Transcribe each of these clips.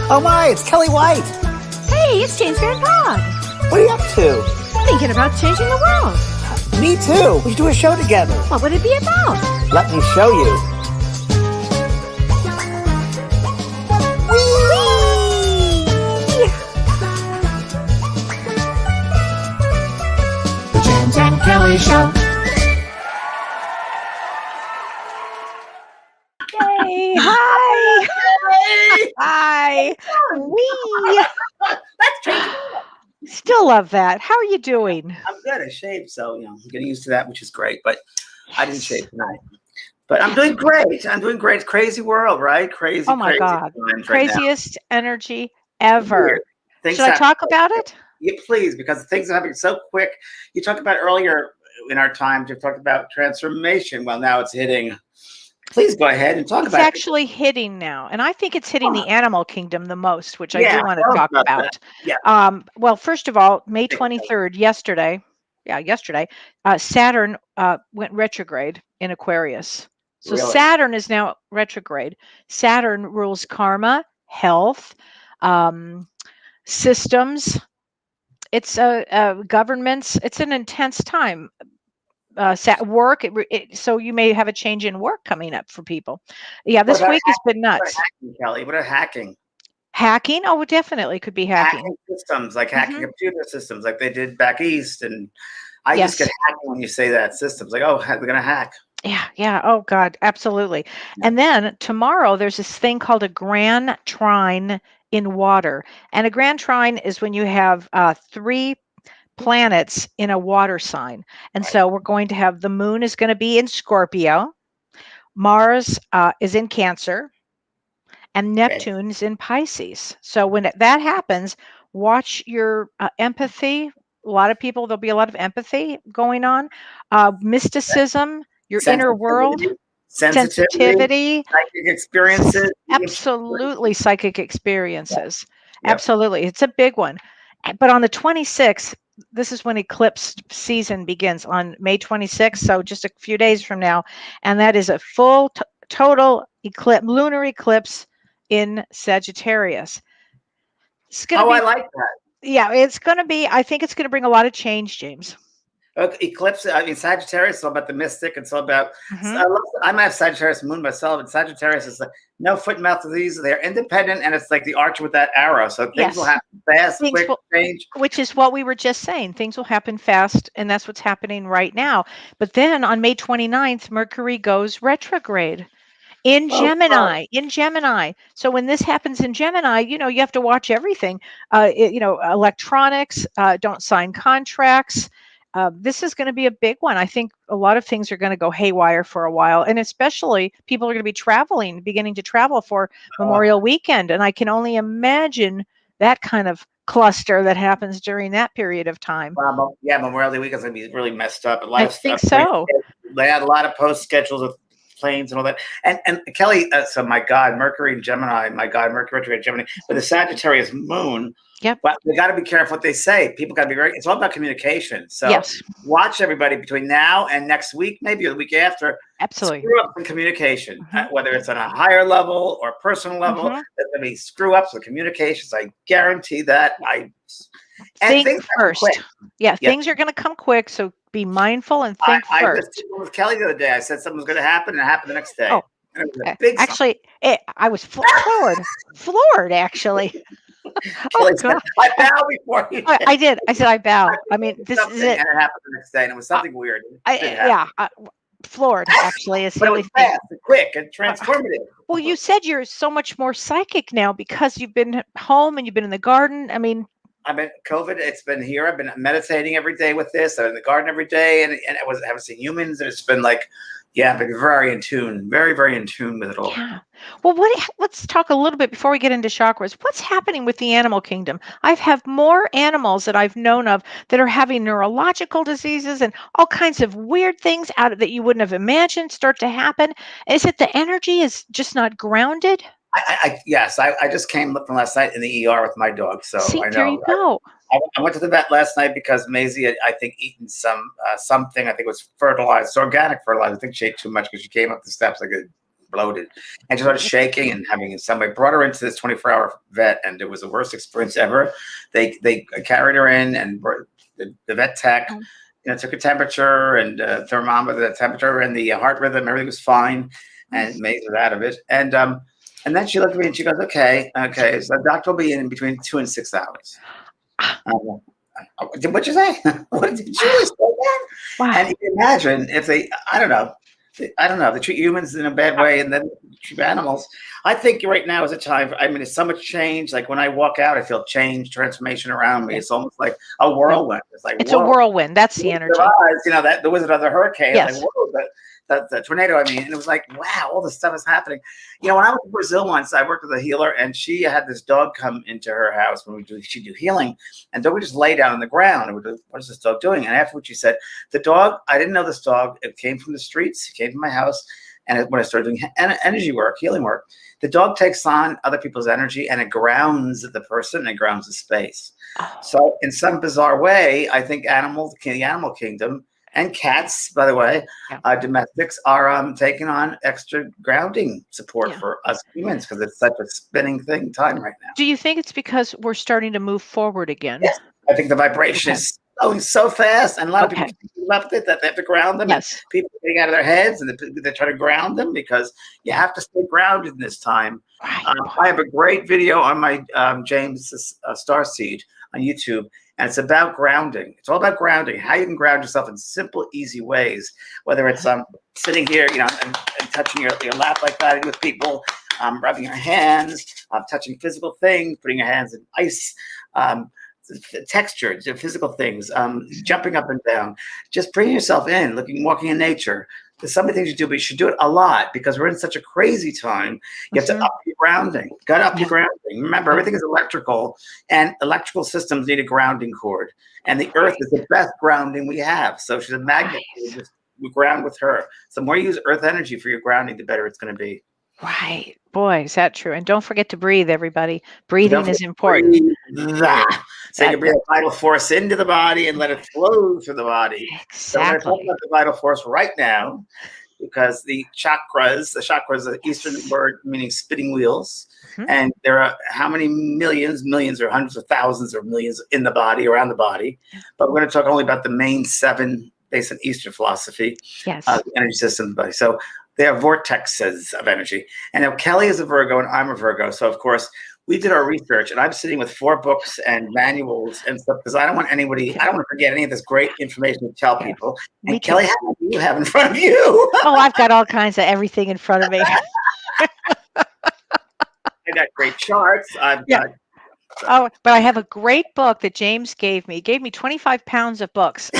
Oh my, it's Kellee White. Hey, it's James Van Pog. What are you up to? Thinking about changing the world. Me too. We should do a show together. What would it be about? Let me show you. The James and Kellee Show. Hey, hi. Hi. Wee. Let's change. Still love that. How are you doing? I'm good. I shaved, so I'm getting used to that, which is great. But I didn't shave tonight. But I'm doing great. I'm doing great. It's crazy world, right? Crazy. Oh my crazy God. times right now. Craziest energy ever. Things Should I talk about it? Yeah, please, because things are happening so quick. You talked about earlier in our time, you talked about transformation. Well, now it's hitting. Please go ahead and talk about it. It's actually hitting now. And I think it's hitting the animal kingdom the most, which I do want to talk about. Yeah. Well, first of all, May 23rd, yesterday, Saturn went retrograde in Aquarius. So Really? Saturn is now retrograde. Saturn rules karma, health, systems. It's governments. It's an intense time. Work. So you may have a change in work coming up for people. Yeah, this week has been nuts. Kellee, what are hacking? Hacking? Oh, it definitely could be hacking. Hacking systems, like hacking computer systems, like they did back east. And I just get hacking when you say that. Systems, like, oh, they're going to hack. Yeah. Oh, God, absolutely. Yeah. And then tomorrow, there's this thing called a Grand Trine in water. And a Grand Trine is when you have 3 planets in a water sign. And so we're going to have the moon is going to be in Scorpio. Mars is in Cancer. And Neptune is in Pisces. So when that happens, watch your empathy. A lot of people, there'll be a lot of empathy going on. Mysticism, your inner world. Sensitivity. Psychic experiences. Absolutely psychic experiences. Yep. Absolutely. It's a big one. But on the 26th, this is when eclipse season begins on May 26th. So just a few days from now. And that is a full total eclipse, lunar eclipse in Sagittarius. I like that. Yeah, it's going to be, I think it's going to bring a lot of change, James. Eclipse, I mean, Sagittarius is all about the mystic. It's all about, I might have Sagittarius moon myself, and Sagittarius is like no foot and mouth disease. They're independent, and it's like the archer with that arrow. So things will happen fast, quick, change. Which is what we were just saying. Things will happen fast, and that's what's happening right now. But then on May 29th, Mercury goes retrograde. In Gemini. So when this happens in Gemini, you have to watch everything. Electronics, don't sign contracts. This is going to be a big one. I think a lot of things are going to go haywire for a while. And especially people are going to be beginning to travel for Memorial Weekend. And I can only imagine that kind of cluster that happens during that period of time. Yeah, Memorial Day weekend is going to be really messed up. I think so. They had a lot of post schedules of planes and all that. And Kellee, so my God, Mercury and Gemini, Mercury retrograde Gemini, with the Sagittarius moon. Yep. But we got to be careful what they say. People got to be it's all about communication. So watch everybody between now and next week, maybe or the week after. Absolutely. Screw up in communication, whether it's on a higher level or personal level. There's going to be screw ups with communications. I guarantee that. Think first. Things are going to come quick. So be mindful and think first. I was with Kellee the other day. I said something was going to happen, and it happened the next day. Oh, actually, I was floored, actually. Oh, God. I bow before you. I did. I said I bow. I mean, this is it. And it happened the next day, and it was something weird. Floored, actually. Is but it was fast and quick and transformative. Well, you said you're so much more psychic now because you've been home and you've been in the garden. I mean, I've been COVID. It's been here. I've been meditating every day with this. I'm in the garden every day, and I haven't seen humans. And it's been like, I've been very in tune, very, very in tune with it all. Yeah. Well, let's talk a little bit before we get into chakras. What's happening with the animal kingdom? I've had more animals that I've known of that are having neurological diseases and all kinds of weird things that you wouldn't have imagined start to happen. Is it the energy is just not grounded? Yes, I just came from last night in the ER with my dog. So I know. There you go. I went to the vet last night because Maisie had, I think, eaten something. I think it was fertilizer, organic fertilizer. I think she ate too much because she came up the steps like a bloated, and she started shaking and having somebody brought her into this 24-hour vet, and it was the worst experience ever. They carried her in, and the vet tech, took a temperature and thermometer, the temperature and the heart rhythm, everything was fine, and made it out of it. And then she looked at me and she goes, okay, so the doctor will be in between 2 and 6 hours. What'd you say? What did you say that? Wow. And you can imagine if they, I don't know, they treat humans in a bad way and then treat animals. I think right now is a time, there's so much change. Like when I walk out, I feel change, transformation around me. It's almost like a whirlwind. It's like, it's a whirlwind. That's the energy. That the Wizard of the Hurricane. Yes. Like, whoa, the tornado, and it was like, wow, all this stuff is happening. When I was in Brazil once, I worked with a healer, and she had this dog come into her house when she'd do healing, and dog would just lay down on the ground, and what is this dog doing? And afterwards she said, the dog, I didn't know this dog, it came from the streets, it came from my house, and when I started doing energy work, healing work, the dog takes on other people's energy, and it grounds the person, and it grounds the space. So in some bizarre way, I think the animal kingdom, and cats, by the way, domestics are taking on extra grounding support for us humans because it's such a spinning time right now. Do you think it's because we're starting to move forward again? Yes. I think the vibration is going so fast, and a lot of people love it that they have to ground them. Yes. People are getting out of their heads, and they try to ground them because you have to stay grounded in this time. Right. I have a great video on my James Starseed on YouTube. And it's about grounding. It's all about grounding, how you can ground yourself in simple, easy ways, whether it's sitting here, and touching your lap like that with people, rubbing your hands, touching physical things, putting your hands in ice, texture, physical things, jumping up and down, just bringing yourself in, walking in nature. There's so many things you do, but you should do it a lot because we're in such a crazy time. You have to up your grounding. Got to up your grounding. Remember, everything is electrical, and electrical systems need a grounding cord. And the earth is the best grounding we have. So she's a magnet. We ground with her. So the more you use earth energy for your grounding, the better it's going to be. Right. Boy, is that true. And don't forget to breathe, everybody. Breathing is important. So you can bring the vital force into the body and let it flow through the body. Exactly. So we're going to talk about the vital force right now because the chakras is an Eastern word meaning spinning wheels. And there are how many millions or hundreds of thousands or millions in the body, around the body. But we're going to talk only about the main 7 based on Eastern philosophy, energy system of the body. So they are vortexes of energy. And now Kellee is a Virgo and I'm a Virgo. So, of course, we did our research, and I'm sitting with 4 books and manuals and stuff because I don't want to forget any of this great information to tell people. And Kellee, how do you have in front of you? Oh, I've got all kinds of everything in front of me. I got great charts. Oh, but I have a great book that James gave me. He gave me 25 pounds of books.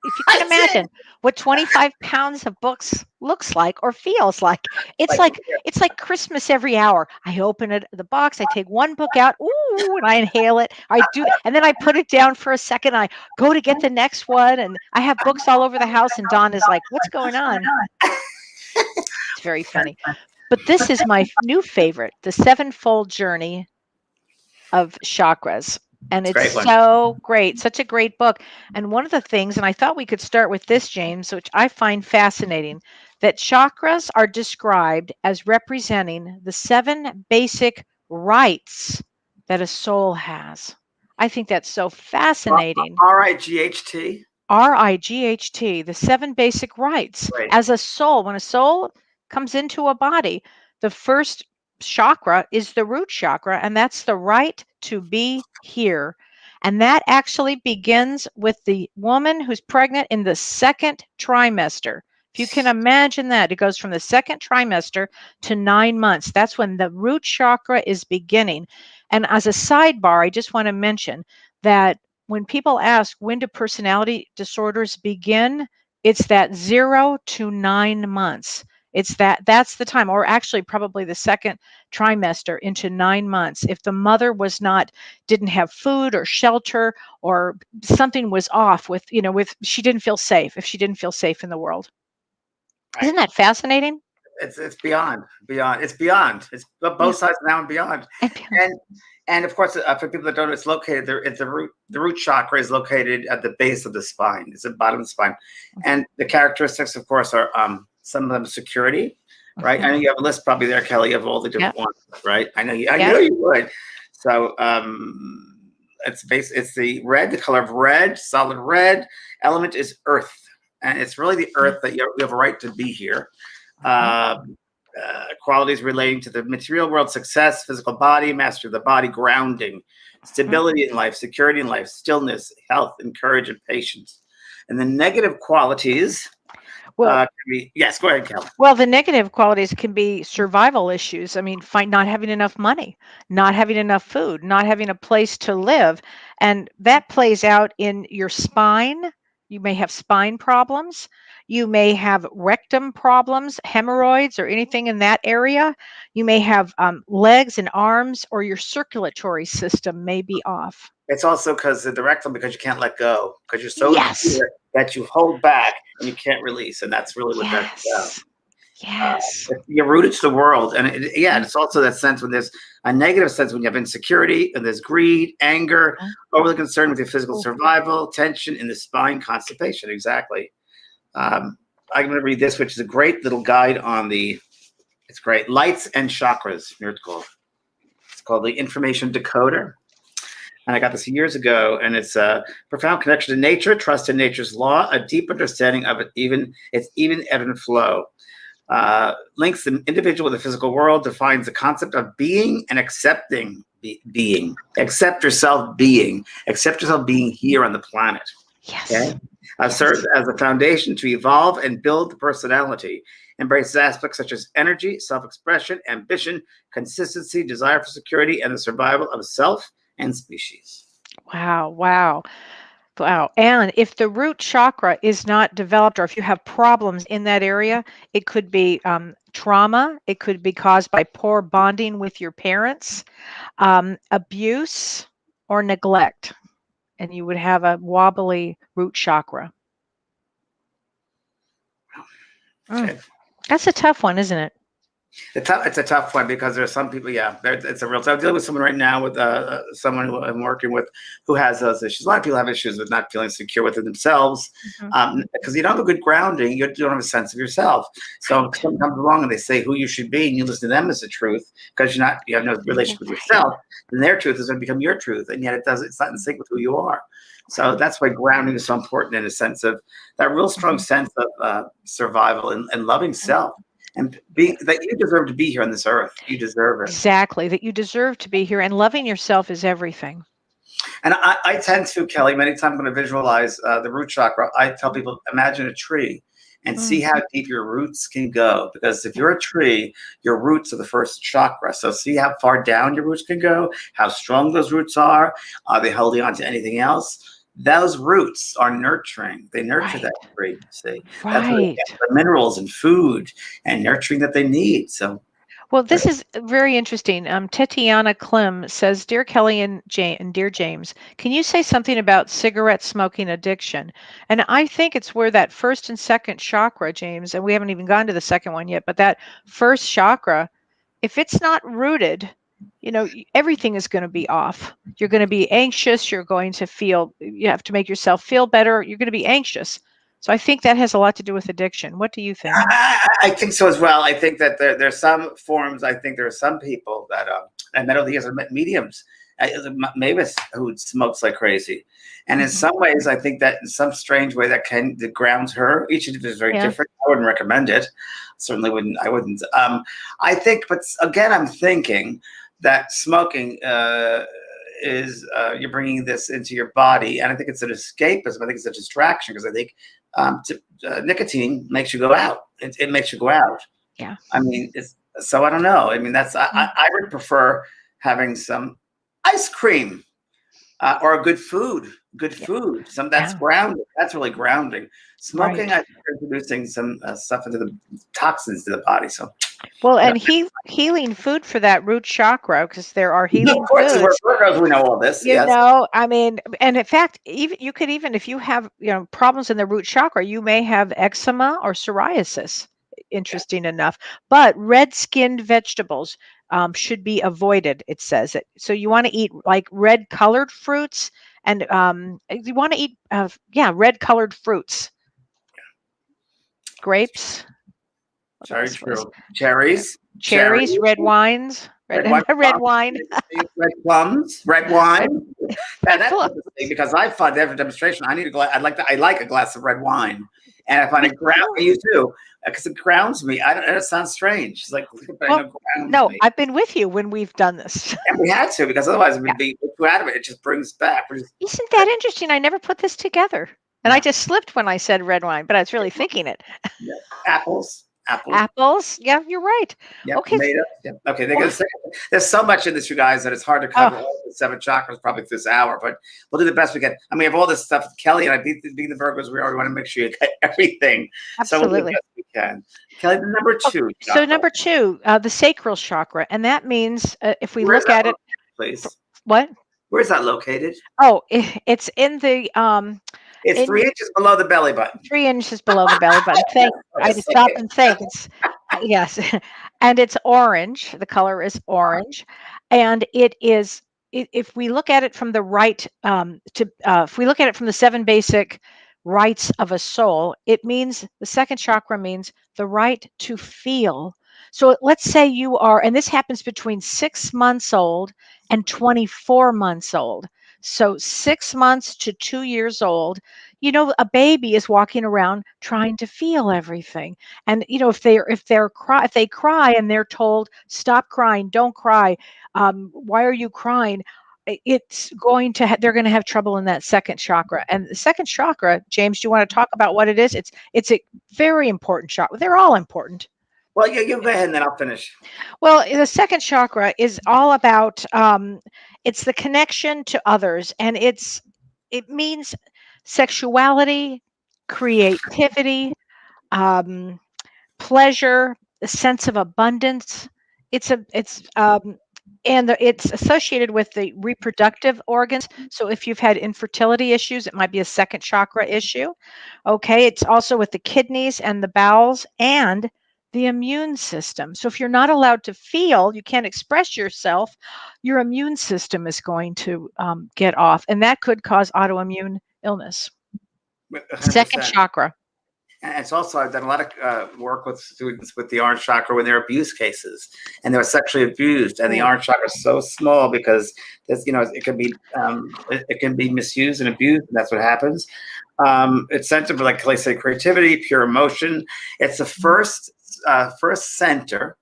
If you can imagine what 25 pounds of books looks like or feels like, it's like Christmas every hour. I open the box, I take one book out, ooh, and I inhale it. I do, and then I put it down for a second. I go to get the next one, and I have books all over the house. And Dawn is like, "What's going on?" It's very funny. But this is my new favorite, The Sevenfold Journey of Chakras. And it's so great, such a great book. And one of the things, and I thought we could start with this, James, which I find fascinating, that chakras are described as representing the 7 basic rights that a soul has. I think that's so fascinating. R-I-G-H-T? R-I-G-H-T, the 7 basic rights. Right. As a soul, when a soul comes into a body, the first chakra is the root chakra, and that's the right to be here. And that actually begins with the woman who's pregnant in the 2nd trimester. If you can imagine that, it goes from the 2nd trimester to 9 months. That's when the root chakra is beginning. And as a sidebar, I just want to mention that when people ask when do personality disorders begin, it's that 0 to 9 months. That's the time, or actually probably the 2nd trimester into 9 months. If the mother didn't have food or shelter, or something was off with she didn't feel safe, if she didn't feel safe in the world. Right. Isn't that fascinating? It's beyond. It's beyond. It's both sides now and beyond. And of course, for people that don't know, it's located there. The root chakra is located at the base of the spine. It's at the bottom of the spine. And the characteristics, of course, are some of them security, right? I know you have a list probably there, Kellee, of all the different ones, right? I know you would. So it's the red, the color of red, solid red. Element is earth, and it's really the earth that you have a right to be here. Qualities relating to the material world, success, physical body, mastery of the body, grounding, stability in life, security in life, stillness, health, and courage and patience. And the negative qualities can be, yes, go ahead, Kellee. Well, the negative qualities can be survival issues. I mean, not having enough money, not having enough food, not having a place to live. And that plays out in your spine. You may have spine problems. You may have rectum problems, hemorrhoids, or anything in that area. You may have legs and arms, or your circulatory system may be off. It's also because of the rectum, because you can't let go, because you're so insecure that you hold back and you can't release. And that's really what that's about. Yes. You're rooted to the world. And it's also that sense when there's a negative sense when you have insecurity and there's greed, anger, overly concerned with your physical survival, tension in the spine, constipation. Exactly. I'm going to read this, which is a great little guide on it's great. Lights and Chakras. It's called the Information Decoder. And I got this years ago, and it's a profound connection to nature, trust in nature's law, a deep understanding of its even ebb and flow. Links the individual with the physical world, defines the concept of being and accepting being. Accept yourself being. Accept yourself being here on the planet. Yes. Okay? Serves as a foundation to evolve and build the personality. Embraces aspects such as energy, self-expression, ambition, consistency, desire for security, and the survival of self and species. Wow. And if the root chakra is not developed, or if you have problems in that area, it could be trauma. It could be caused by poor bonding with your parents, abuse, or neglect. And you would have a wobbly root chakra. Okay. That's a tough one, isn't it? It's a tough one because there's some people, it's a real. So I'm dealing with someone right now with someone who I'm working with who has those issues. A lot of people have issues with not feeling secure within themselves because you don't have a good grounding. You don't have a sense of yourself. So if someone comes along and they say who you should be, and you listen to them as the truth because you have no relationship with yourself, then their truth is going to become your truth, and yet it's not in sync with who you are. So that's why grounding is so important in a sense of that real strong sense of survival and loving self. And that you deserve to be here on this earth. You deserve it. Exactly. That you deserve to be here. And loving yourself is everything. And I tend to, Kellee, many times when I visualize the root chakra, I tell people, imagine a tree and see how deep your roots can go. Because if you're a tree, your roots are the first chakra. So see how far down your roots can go, how strong those roots are. Are they holding on to anything else? Those roots are nurturing. They nurture that tree. See, that's where they get the minerals and food and nurturing that they need. So, well, this is very interesting. Tatiana Klim says, "Dear Kellee and dear James, can you say something about cigarette smoking addiction?" And I think it's where that first and second chakra, James, and we haven't even gone to the second one yet, but that first chakra, if it's not rooted, everything is going to be off. You're going to be anxious. You have to make yourself feel better. You're going to be anxious. So I think that has a lot to do with addiction. What do you think? I think so as well. I think that there's some forms. I think there are some people that, I met over the years, I've met mediums, Mavis, who smokes like crazy. And in some ways, I think that in some strange way that grounds her. Each individual is very different. I wouldn't recommend it. Certainly wouldn't. I wouldn't. I think, but again, I'm thinking that smoking is you're bringing this into your body, and I think it's an escapism. I think it's a distraction because I think nicotine makes you go out. It makes you go out. Yeah. I mean, so I don't know. I mean, I would prefer having some ice cream or good food. That's grounding. That's really grounding. Smoking, I think, is introducing some stuff into the toxins to the body. So, well, and healing food for that root chakra, because there are healing of course, foods. We know all this. I mean, and in fact, even if you have problems in the root chakra, you may have eczema or psoriasis. Interesting enough, but red-skinned vegetables should be avoided. It says it. So you want to eat like red-colored fruits, and you want to eat red-colored fruits. Grapes, Very true. Cherries. Cherries, red wines, red wine. Red plums, red wine. And that's interesting because I find every demonstration I need a glass. I like a glass of red wine, and I find it ground you too because it grounds me. I don't. It sounds strange. It's like no, I've been with you when we've done this, and we had to because otherwise we'd be too out of it. It just brings back. Isn't that interesting? I never put this together, and I just slipped when I said red wine, but I was really thinking it. Yeah. Apples. Yeah, you're right. Yep, okay. Yep. Okay. There's so much in this, you guys, that it's hard to cover all the 7 chakras probably this hour, but we'll do the best we can. I mean, we have all this stuff. Kellee and I being the Virgos, we already want to make sure you get everything. Absolutely. So we'll do the best we can. Kellee, the number 2. So number 2, the Sacral Chakra, and that means if we look at it, please. What? Where's that located? Oh, it's in the It's 3 inches below the belly button. 3 inches below the belly button. I just stop and think. It's yes, and it's orange. The color is orange, and it is. If we look at it from the right, if we look at it from the 7 basic rights of a soul, it means the second chakra means the right to feel. So let's say you are, and this happens between 6 months old and 24 months old. So 6 months to 2 years old, a baby is walking around trying to feel everything. And if they cry and they're told, stop crying, don't cry, why are you crying? It's going to they're going to have trouble in that second chakra. And the second chakra, James, do you want to talk about what it is? It's a very important chakra. They're all important. Well, you go ahead and then I'll finish. Well, the second chakra is all about it's the connection to others, and it means sexuality, creativity, pleasure, a sense of abundance. It's associated with the reproductive organs. So if you've had infertility issues, it might be a second chakra issue. Okay, it's also with the kidneys and the bowels and the immune system. So if you're not allowed to feel, you can't express yourself, your immune system is going to get off, and that could cause autoimmune illness. 100%. Second chakra. And it's also, I've done a lot of work with students with the orange chakra when they're abuse cases and they were sexually abused, and the orange chakra is so small because it can be misused and abused, and that's what happens. It's centered for, like Kellee said, creativity, pure emotion. It's the first center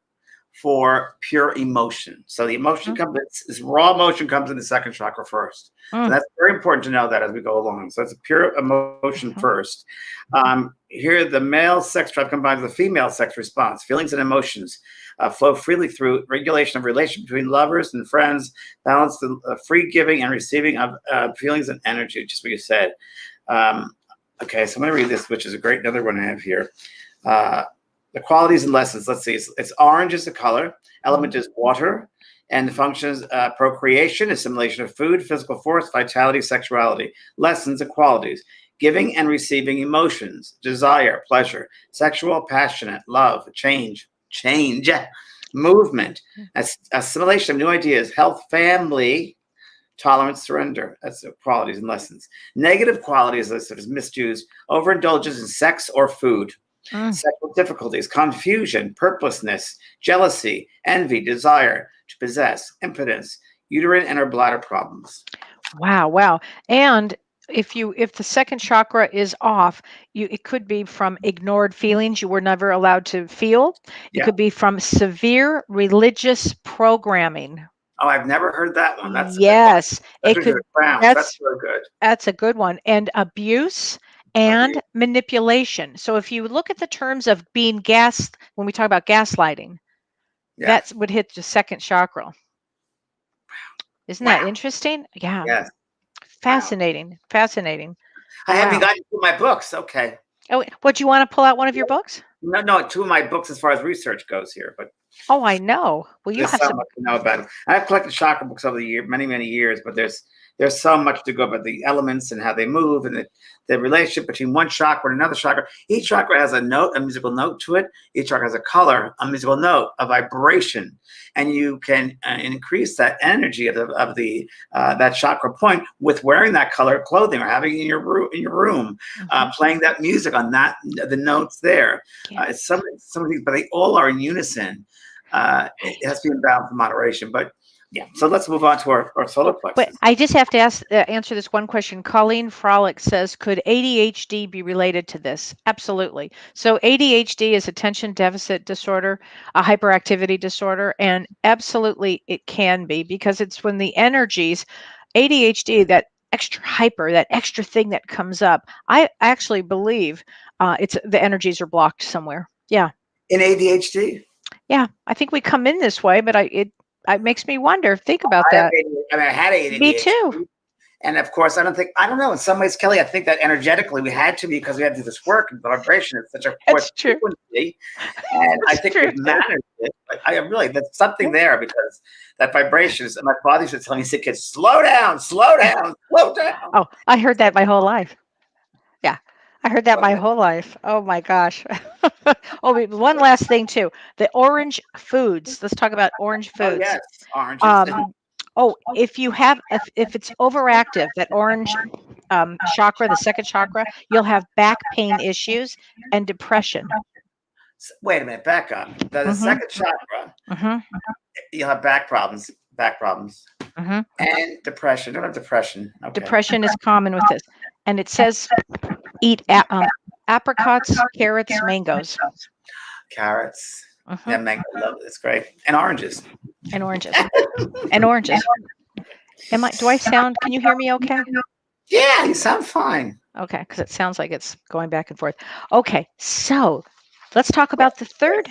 for pure emotion. So the emotion comes, this raw emotion comes in the second chakra first. So that's very important to know that as we go along. So it's a pure emotion first. Here, the male sex drive combines with the female sex response. Feelings and emotions flow freely through regulation of relation between lovers and friends, balance the free giving and receiving of feelings and energy, just what you said. Okay, so I'm going to read this, which is another one I have here. The qualities and lessons. Let's see. It's orange is the color. Element is water. And the functions, procreation, assimilation of food, physical force, vitality, sexuality. Lessons and qualities. Giving and receiving emotions, desire, pleasure, sexual, passionate, love, change, movement, assimilation of new ideas, health, family, tolerance, surrender. That's the qualities and lessons. Negative qualities listed as misuse, overindulgence in sex or food. Sexual difficulties, confusion, purposelessness, jealousy, envy, desire to possess, impotence, uterine and or bladder problems. Wow. And if the second chakra is off, it could be from ignored feelings you were never allowed to feel. It could be from severe religious programming. Oh, I've never heard that one. That's yes, it could. That's really good. That's a good one. And abuse and manipulation. So if you look at the terms of being when we talk about gaslighting, that would hit the second chakra. Isn't that interesting? Yeah. Yes. Fascinating. I haven't gotten to my books. Okay. Oh, what, do you want to pull out one of your books? No, 2 of my books as far as research goes here, but. Oh, I know. Well, you have so much to know about it. I've collected chakra books over the year, many years, but there's there's so much to go about the elements and how they move and the relationship between one chakra and another chakra. Each chakra has a note, a musical note to it. Each chakra has a color, a musical note, a vibration, and you can increase that energy of that chakra point with wearing that color clothing or having it in your room, playing that music on the notes there. It's some of these, but they all are in unison. It has to be in balance and moderation, but. Yeah, so let's move on to our solar plexus. But I just have to answer this one question. Colleen Frolic says, could ADHD be related to this? Absolutely. So ADHD is attention deficit disorder, a hyperactivity disorder, and absolutely it can be, because it's when the energies, ADHD, that extra hyper, that extra thing that comes up, I actually believe it's the energies are blocked somewhere. Yeah. In ADHD? Yeah, I think we come in this way, but it makes me wonder. Think about that. I had ADHD. Me too. And of course, I don't know. In some ways, Kellee, I think that energetically we had to, because we had to do this work, and the vibration is such a frequency. And I think we've managed it. But there's something there, because that vibration is, and my father used to tell me, he said, kids, slow down, slow down, slow down. Oh, I heard that my whole life. Yeah. I heard that my whole life. Oh my gosh. Oh, one last thing too. The orange foods. Let's talk about orange foods. Oh, yes, oranges. If it's overactive, that orange chakra, the second chakra, you'll have back pain issues and depression. Wait a minute, back up. The second chakra, you'll have back problems, and depression. Don't have depression. Okay. Depression is common with this. And it says eat apricots, carrots, mangoes. Carrots. Yeah, mango, love it. It's great. And oranges. And oranges. And oranges. Do I sound, can you hear me okay? Yeah, you sound fine. Okay, because it sounds like it's going back and forth. Okay, so let's talk about the third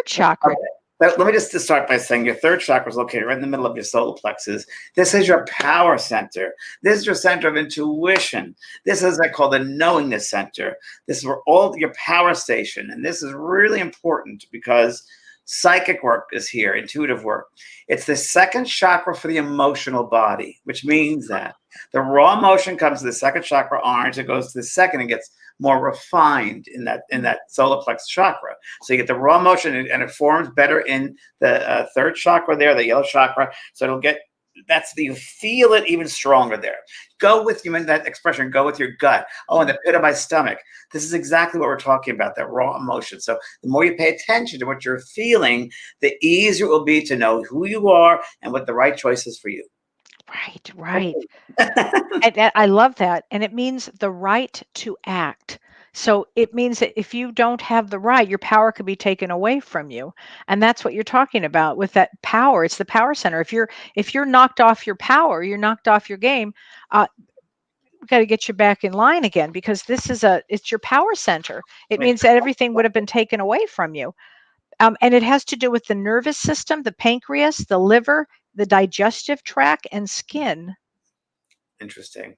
chakra. Okay. Let me just start by saying your third chakra is located right in the middle of your solar plexus. This is your power center. This is your center of intuition. This is what I call the knowingness center. This is where all your power station. And this is really important because psychic work is here, intuitive work. It's the second chakra for the emotional body, which means that the raw emotion comes to the second chakra orange. It goes to the second and gets more refined in that solar plexus chakra. So you get the raw emotion, and it forms better in the third chakra there, the yellow chakra. So you feel it even stronger there. Go with you in that expression, go with your gut. Oh, in the pit of my stomach. This is exactly what we're talking about, that raw emotion. So the more you pay attention to what you're feeling, the easier it will be to know who you are and what the right choice is for you. Right. And I love that. And it means the right to act. So it means that if you don't have the right, your power could be taken away from you. And that's what you're talking about with that power. It's the power center. If you're knocked off your power, you're knocked off your game, we've got to get you back in line again, because it's your power center. It means that everything would have been taken away from you. And it has to do with the nervous system, the pancreas, the liver, the digestive tract, and skin. Interesting.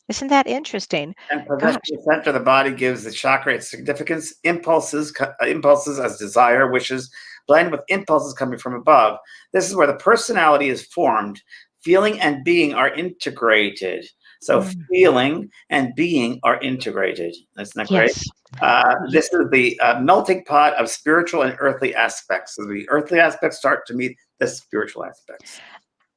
Isn't that interesting? And the center of the body gives the chakra its significance. Impulses as desire, wishes, blend with impulses coming from above. This is where the personality is formed. Feeling and being are integrated. So feeling and being are integrated. Isn't that great? Yes. This is the melting pot of spiritual and earthly aspects. So the earthly aspects start to meet the spiritual aspects.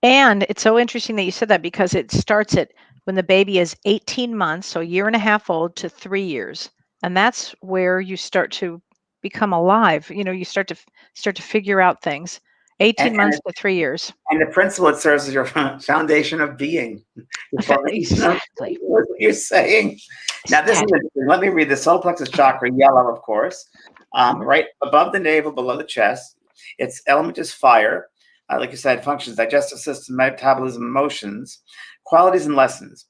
And it's so interesting that you said that, because it starts at when the baby is 18 months, so a year and a half old, to 3 years. And that's where you start to become alive. You start to figure out things. 18 months to 3 years. And the principle, it serves as your foundation of being. Exactly. What you're saying. Now, this is interesting. Let me read the solar plexus chakra, yellow, of course. Right above the navel, below the chest. Its element is fire. Like you said, functions, digestive system, metabolism, emotions, qualities and lessons,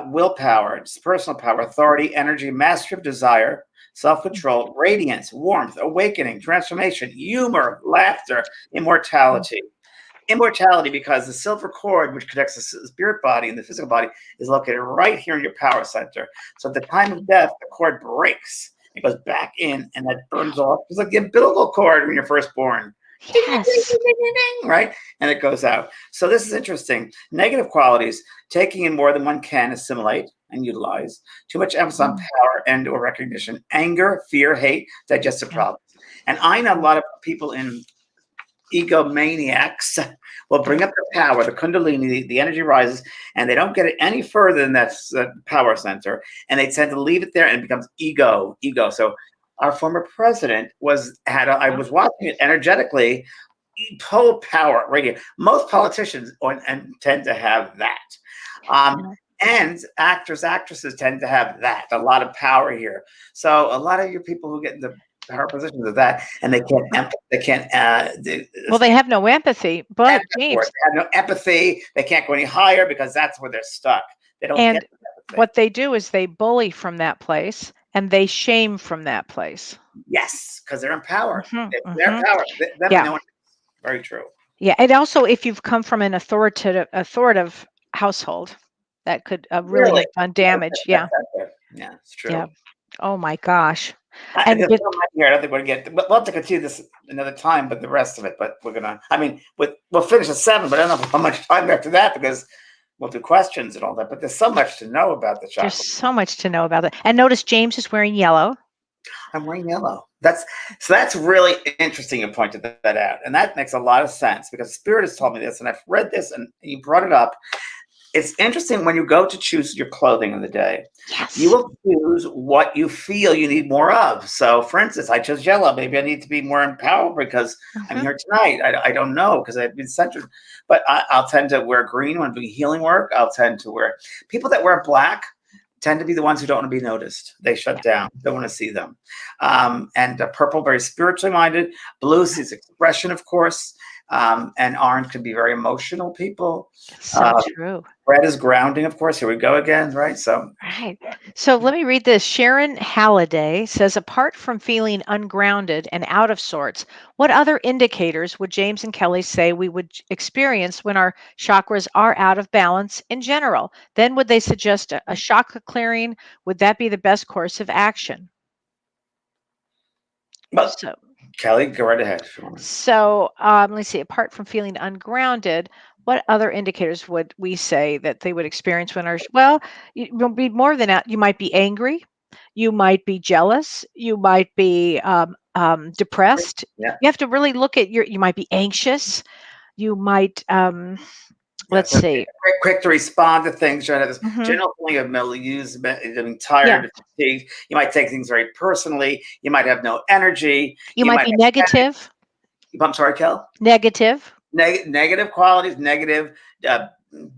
willpower, personal power, authority, energy, mastery of desire, self-control, radiance, warmth, awakening, transformation, humor, laughter, immortality. Immortality, because the silver cord, which connects the spirit body and the physical body, is located right here in your power center. So at the time of death, the cord breaks. It goes back in, and that burns off. It's like the umbilical cord when you're first born. ding, ding, ding, Yes. ding, ding, ding, ding, right? And it goes out. So this is interesting. Negative qualities, taking in more than one can assimilate and utilize, too much emphasis on power and or recognition, anger, fear, hate, digestive problems. And I know a lot of people in egomaniacs will bring up the power, the kundalini, the energy rises, and they don't get it any further than that power center, and they tend to leave it there, and it becomes ego. So our former president I was watching it energetically, total power right here. Most politicians and tend to have that. And actors, actresses tend to have that, a lot of power here. So a lot of you people who get into power positions of that, and they can't Well, they have no empathy, but they James, have no empathy. They can't go any higher because that's where they're stuck. They don't and get empathy. what they do is they bully from that place and they shame from that place. Yes, because they're in power. It's their Mhm. power. Yeah. No one, very true. Yeah, and also if you've come from an authoritative household, that could really have done damage. Yeah. Yeah, it's true. Yeah. Oh my gosh. And And there's so much here. I don't think we're going to get. We'll have to continue this another time, but the rest of it. But we're gonna. I mean, we'll finish at 7, but I don't know how much time after that because we'll do questions and all that. But there's so much to know about the chakra. There's so much to know about it. And notice James is wearing yellow. I'm wearing yellow. That's really interesting. You pointed that out, and that makes a lot of sense because Spirit has told me this, and I've read this, and you brought it up. It's interesting when you go to choose your clothing in the day. Yes. You will choose what you feel you need more of. So, for instance, I chose yellow. Maybe I need to be more empowered because I'm here tonight. I don't know because I've been centered. But I'll tend to wear green when I'm doing healing work. I'll tend to wear people that wear black tend to be the ones who don't want to be noticed. They shut down. Don't want to see them. And purple, very spiritually minded. Blue is expression, of course. And orange can be very emotional people. So true. Red is grounding, of course. Here we go again, right? So let me read this. Sharon Halliday says, apart from feeling ungrounded and out of sorts, what other indicators would James and Kellee say we would experience when our chakras are out of balance in general? Then would they suggest a chakra clearing? Would that be the best course of action? So, Kellee, go right ahead. So let's see. Apart from feeling ungrounded, what other indicators would we say that they would experience when our it will be more than that. You might be angry, you might be jealous, you might be depressed. Yeah. You have to really look at you might be anxious, you might let's see. Quick to respond to things. This general feeling of malaise, being tired, fatigued. You might take things very personally. You might have no energy. You might be negative. I'm sorry, Kel? Negative. Negative qualities, negative,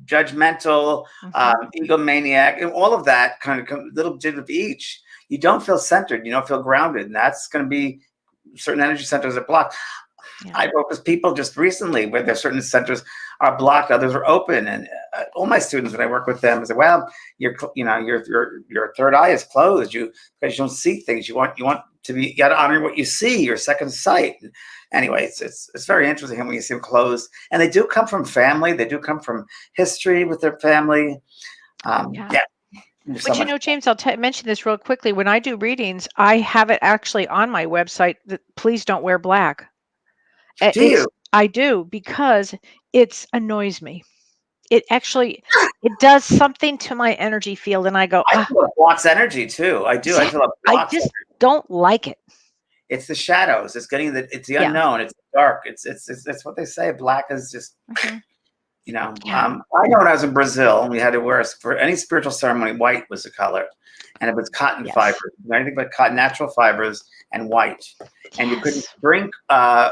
judgmental, egomaniac, and all of that kind of little bit of each. You don't feel centered. You don't feel grounded. And that's going to be certain energy centers are blocked. Yeah. I work with people just recently where there's certain centers are blocked, others are open, and all my students when I work with them say, "Well, your third eye is closed. Because you don't see things. You want to be. You got to honor what you see. Your second sight." Anyway, it's very interesting when you see them closed, and they do come from family. They do come from history with their family. Yeah. But James, I'll mention this real quickly. When I do readings, I have it actually on my website that please don't wear black. Do you? I do because it annoys me. It does something to my energy field, and I go. I feel it blocks energy too. I do. I feel it blocks. I just don't like it. It's the shadows. It's the unknown. It's dark. It's what they say. Black is just. I know when I was in Brazil, we had to wear for any spiritual ceremony, white was the color, and it was cotton fibers, anything but cotton, natural fibers, and white. And you couldn't drink.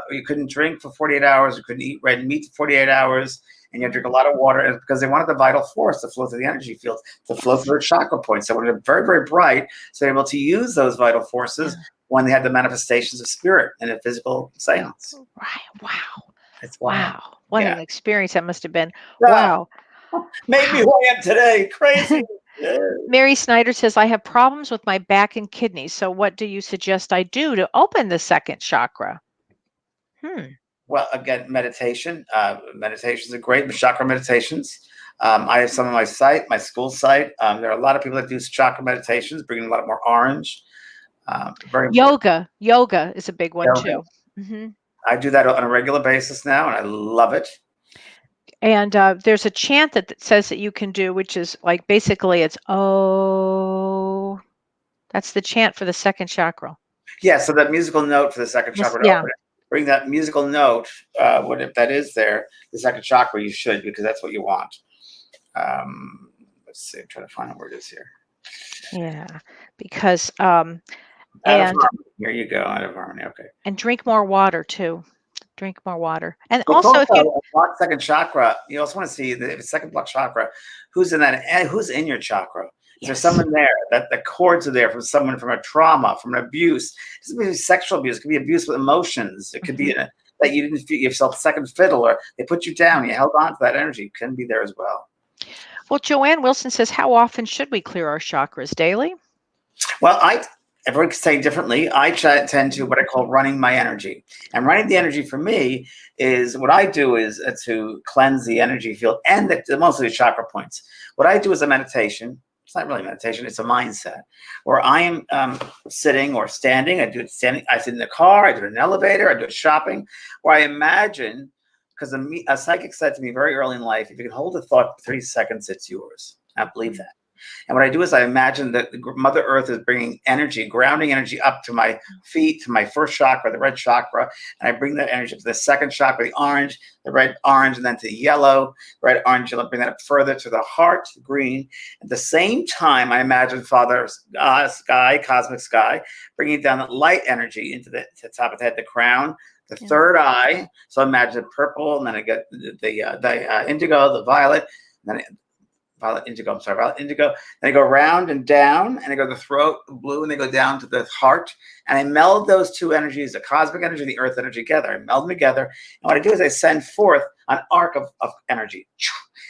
You couldn't drink for 48 hours. You couldn't eat red meat for 48 hours, and you had to drink a lot of water. And because they wanted the vital force to flow through the energy field, to flow through the chakra points. So they wanted it very, very bright, so they were able to use those vital forces when they had the manifestations of spirit in a physical seance. Right. Wow. It's wild. Wow. What an experience that must have been. Yeah. Wow. Made me who I am today. Crazy. Mary Snyder says, I have problems with my back and kidneys. So what do you suggest I do to open the second chakra? Well, again, meditation. Meditations are great. Chakra meditations. I have some on my site, my school site. There are a lot of people that do chakra meditations, bringing a lot more orange. Very yoga. Yoga is a big one too. I do that on a regular basis now, and I love it. And there's a chant that says that you can do, which is like basically it's oh. That's the chant for the second chakra. Yeah, so that musical note for the second chakra, to open it, bring that musical note, if that is there, the second chakra, you should, because that's what you want. Let's see, I'm trying to find out where it is here. Yeah, because out of harmony. Here you go, out of harmony. Okay. And drink more water too. Drink more water. And But also, if you block second chakra, you also want to see the second block chakra, who's in that, and who's in your chakra. Is there someone there that the cords are there from someone from a trauma, from an abuse? It doesn't mean sexual abuse. It could be abuse with emotions. It could be that you didn't feel yourself second fiddle, or they put you down. You held on to that energy. It can be there as well. Well, Joanne Wilson says, how often should we clear our chakras? Daily? Well, everyone can say differently. I tend to what I call running my energy. And running the energy for me is what I do is to cleanse the energy field and mostly the chakra points. What I do is a meditation. It's not really meditation. It's a mindset where I am sitting or standing. I do it standing. I sit in the car. I do it in an elevator. I do it shopping, where I imagine, because a psychic said to me very early in life, if you can hold a thought for 3 seconds, it's yours. I believe that. And what I do is I imagine that Mother Earth is bringing energy, grounding energy up to my feet, to my first chakra, the red chakra. And I bring that energy up to the second chakra, the orange, the red, orange, and then to the yellow, red, orange, yellow. Bring that up further to the heart, green. At the same time, I imagine Father Sky, cosmic sky, bringing down that light energy into the top of the head, the crown, the third eye. So imagine purple, and then I get the indigo, the violet, and then violet indigo. Then I go round and down, and I go to the throat, blue, and they go down to the heart. And I meld those two energies, the cosmic energy, the earth energy together. I meld them together. And what I do is I send forth an arc of energy.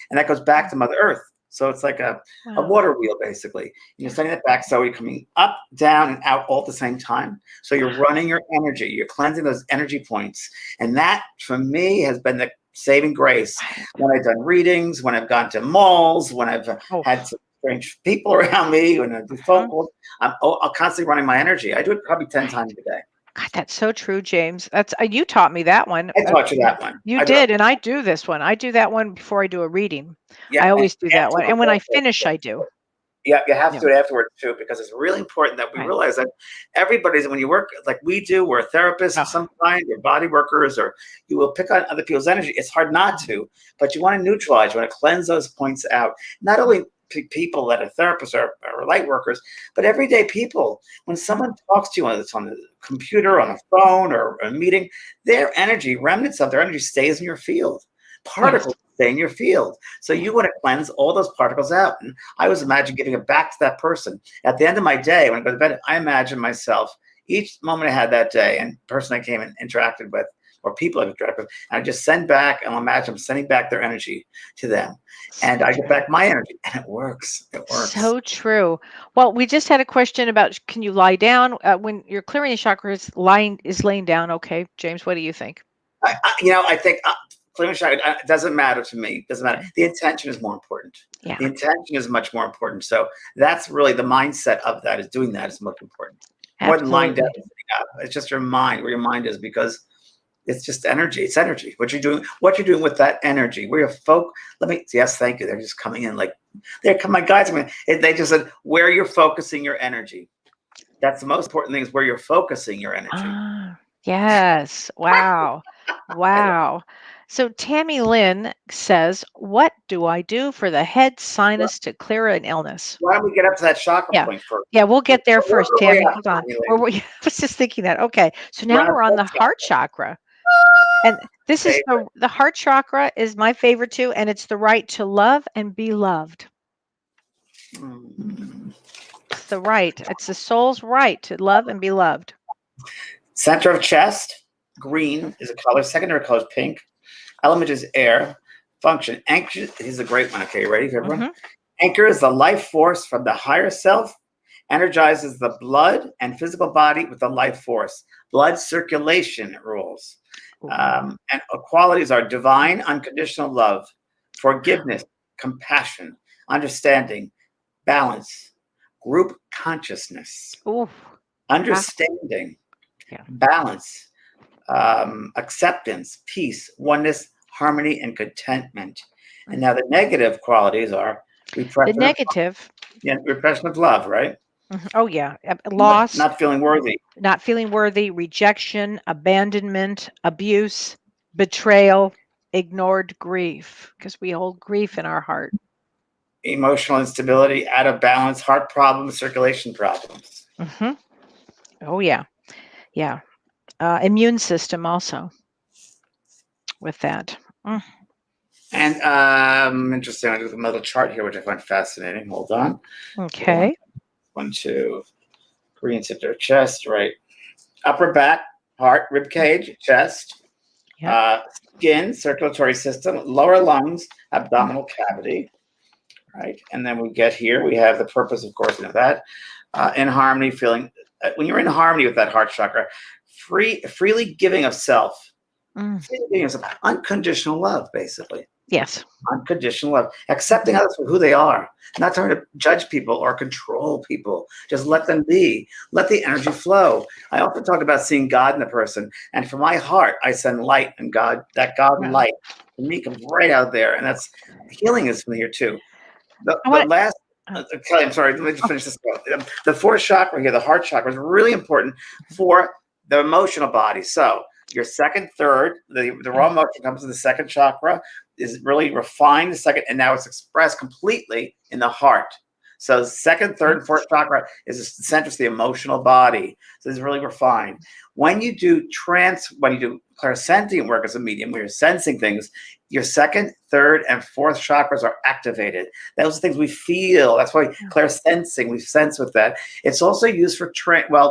And that goes back to Mother Earth. So it's like a water wheel, basically. And you're sending it back. So you're coming up, down, and out all at the same time. So you're running your energy. You're cleansing those energy points. And that, for me, has been the saving grace when I've done readings, when I've gone to malls, when I've had some strange people around me, when I do phone calls. I'm constantly running my energy. I do it probably 10 times a day. God, that's so true, James. That's you taught me that one. I taught you that one. You did, and I do this one. I do that one before I do a reading. Yeah, I always do that one. And when I finish, I do. Yeah, you have to do it afterwards too, because it's really important that we realize that everybody's, when you work like we do, we're therapists of some kind, we're body workers, or you will pick on other people's energy. It's hard not to, but you want to neutralize, you want to cleanse those points out. Not only people that are therapists or light workers, but everyday people. When someone talks to you on the computer, on a phone, or a meeting, their energy, remnants of their energy stays in your field. Particles stay in your field. So you want to cleanse all those particles out. And I always imagine giving it back to that person. At the end of my day, when I go to bed, I imagine myself, each moment I had that day, and person I came and interacted with, or people I've interacted with, and I just send back, and I'll imagine I'm sending back their energy to them. And I get back my energy, and it works. It works. So true. Well, we just had a question about, can you lie down when you're clearing the chakras? Laying down okay? James, what do you think? I think clearing chakra, it doesn't matter to me. It doesn't matter. The intention is more important. Yeah. The intention is much more important. So that's really the mindset of that, is doing that is most important. More than lying down. It's just your mind, where your mind is, because it's just energy. It's energy. What you're doing with that energy. Where your yes, thank you. They're just coming in like, my guides. They just said, where you're focusing your energy. That's the most important thing, is where you're focusing your energy. Yes. Wow. Wow. So Tammy Lynn says, what do I do for the head sinus to clear an illness? Why don't we get up to that chakra point first? Yeah, we'll get there first, Tammy. Hold on. I was just thinking that. Okay. So now we're on the heart chakra. And this is the heart chakra is my favorite too. And it's the right to love and be loved. It's the right. It's the soul's right to love and be loved. Center of chest, green is a color. Secondary color is pink. Element is air. Function, anchor. This is a great one. Okay, you ready, everyone? Anchor is the life force from the higher self. Energizes the blood and physical body with the life force. Blood circulation rules. And qualities are divine, unconditional love, forgiveness, compassion, understanding, balance, group consciousness, understanding, balance, acceptance, peace, oneness, harmony, and contentment. And now the negative qualities are repression. The negative. Repression of love, right? Oh yeah, loss, not feeling worthy, rejection, abandonment, abuse, betrayal, ignored grief, because we hold grief in our heart. Emotional instability, out of balance, heart problems, circulation problems. Oh yeah, yeah. Immune system also with that. And interesting. I do a little chart here, which I find fascinating. Hold on. Okay. 1, 2, 3 into their chest, right? Upper back, heart, rib cage, chest, skin, circulatory system, lower lungs, abdominal cavity, right? And then we get here. We have the purpose, of course, of that. In harmony, feeling when you're in harmony with that heart chakra, freely giving of self, unconditional love, basically. Yes. Unconditional love, accepting others for who they are, not trying to judge people or control people. Just let them be. Let the energy flow. I often talk about seeing God in the person, and from my heart, I send light, and God, that God light, to me comes right out there, and that's healing is from here too. The last. Kellee, I'm sorry. Let me just finish this. The fourth chakra here, the heart chakra, is really important for the emotional body. So your second, third, the raw emotion comes in the second chakra, is really refined the second, and now it's expressed completely in the heart. So second, third, and fourth chakra is the center of the emotional body. So it's really refined. When you do clairsentient work as a medium, where you're sensing things, your second, third, and fourth chakras are activated. Those are things we feel. That's why clairsensing, we sense with that. It's also used for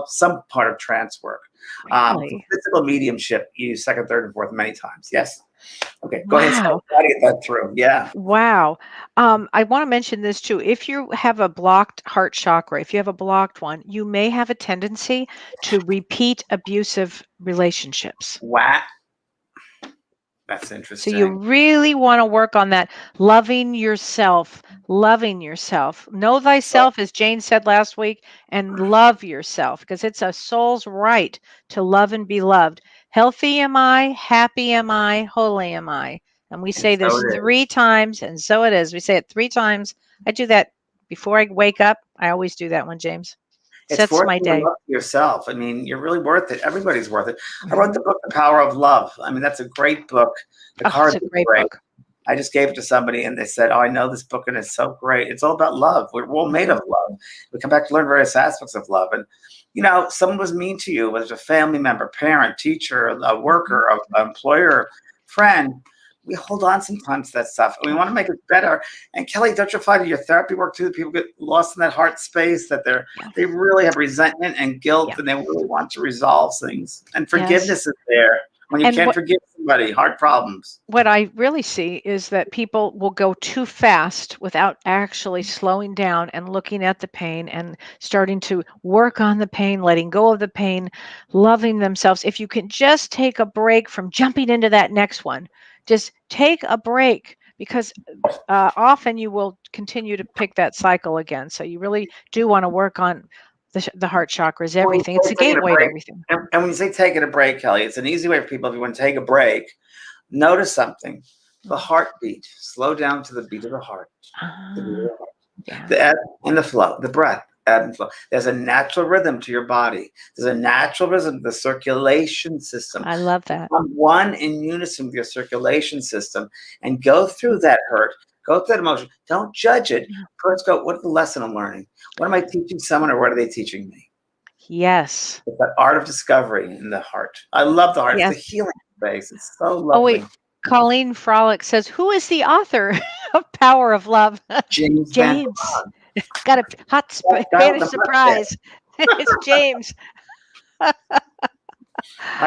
some part of trance work. Physical mediumship, you use second, third, and fourth many times. Yes. Okay, go ahead. Try to get that through. Yeah. Wow. I want to mention this too. If you have a blocked heart chakra, if you have a blocked one, you may have a tendency to repeat abusive relationships. Wow. That's interesting. So you really want to work on that, loving yourself. Know thyself, as Jane said last week, and love yourself, because it's a soul's right to love and be loved. Healthy am I, happy am I, holy am I. And we say this 3 times, and so it is. We say it 3 times. I do that before I wake up. I always do that one, James. Sets my day. Love yourself. I mean, you're really worth it. Everybody's worth it. I wrote the book, The Power of Love. I mean, that's a great book. It's a great book. I just gave it to somebody, and they said, "Oh, I know this book, and it's so great. It's all about love. We're all made of love. We come back to learn various aspects of love." And someone was mean to you, whether it's a family member, parent, teacher, a worker, an employer, friend. We hold on sometimes to that stuff, and we want to make it better. And Kellee, don't you find in your therapy work too, people get lost in that heart space, that they really have resentment and guilt, and they really want to resolve things. And forgiveness is there when you can't forgive somebody. Heart problems. What I really see is that people will go too fast without actually slowing down and looking at the pain and starting to work on the pain, letting go of the pain, loving themselves. If you can just take a break from jumping into that next one, just take a break, because often you will continue to pick that cycle again. So you really do want to work on the heart chakras, everything. It's the gateway to everything. And when you say taking a break, Kellee, it's an easy way for people, if you want to take a break, notice something. The heartbeat. Slow down to the beat of the heart. The ebb and the flow, the breath. Ebb and flow. There's a natural rhythm to your body. There's a natural rhythm to the circulation system. I love that. Come one in unison with your circulation system, and go through that hurt. Go through that emotion. Don't judge it. First go, what is the lesson I'm learning? What am I teaching someone, or what are they teaching me? Yes. It's that art of discovery in the heart. I love the heart. It's the healing space. It's so lovely. Oh, wait. Colleen Frolic says, who is the author of Power of Love? James. Got a hot Spanish surprise. It's James. I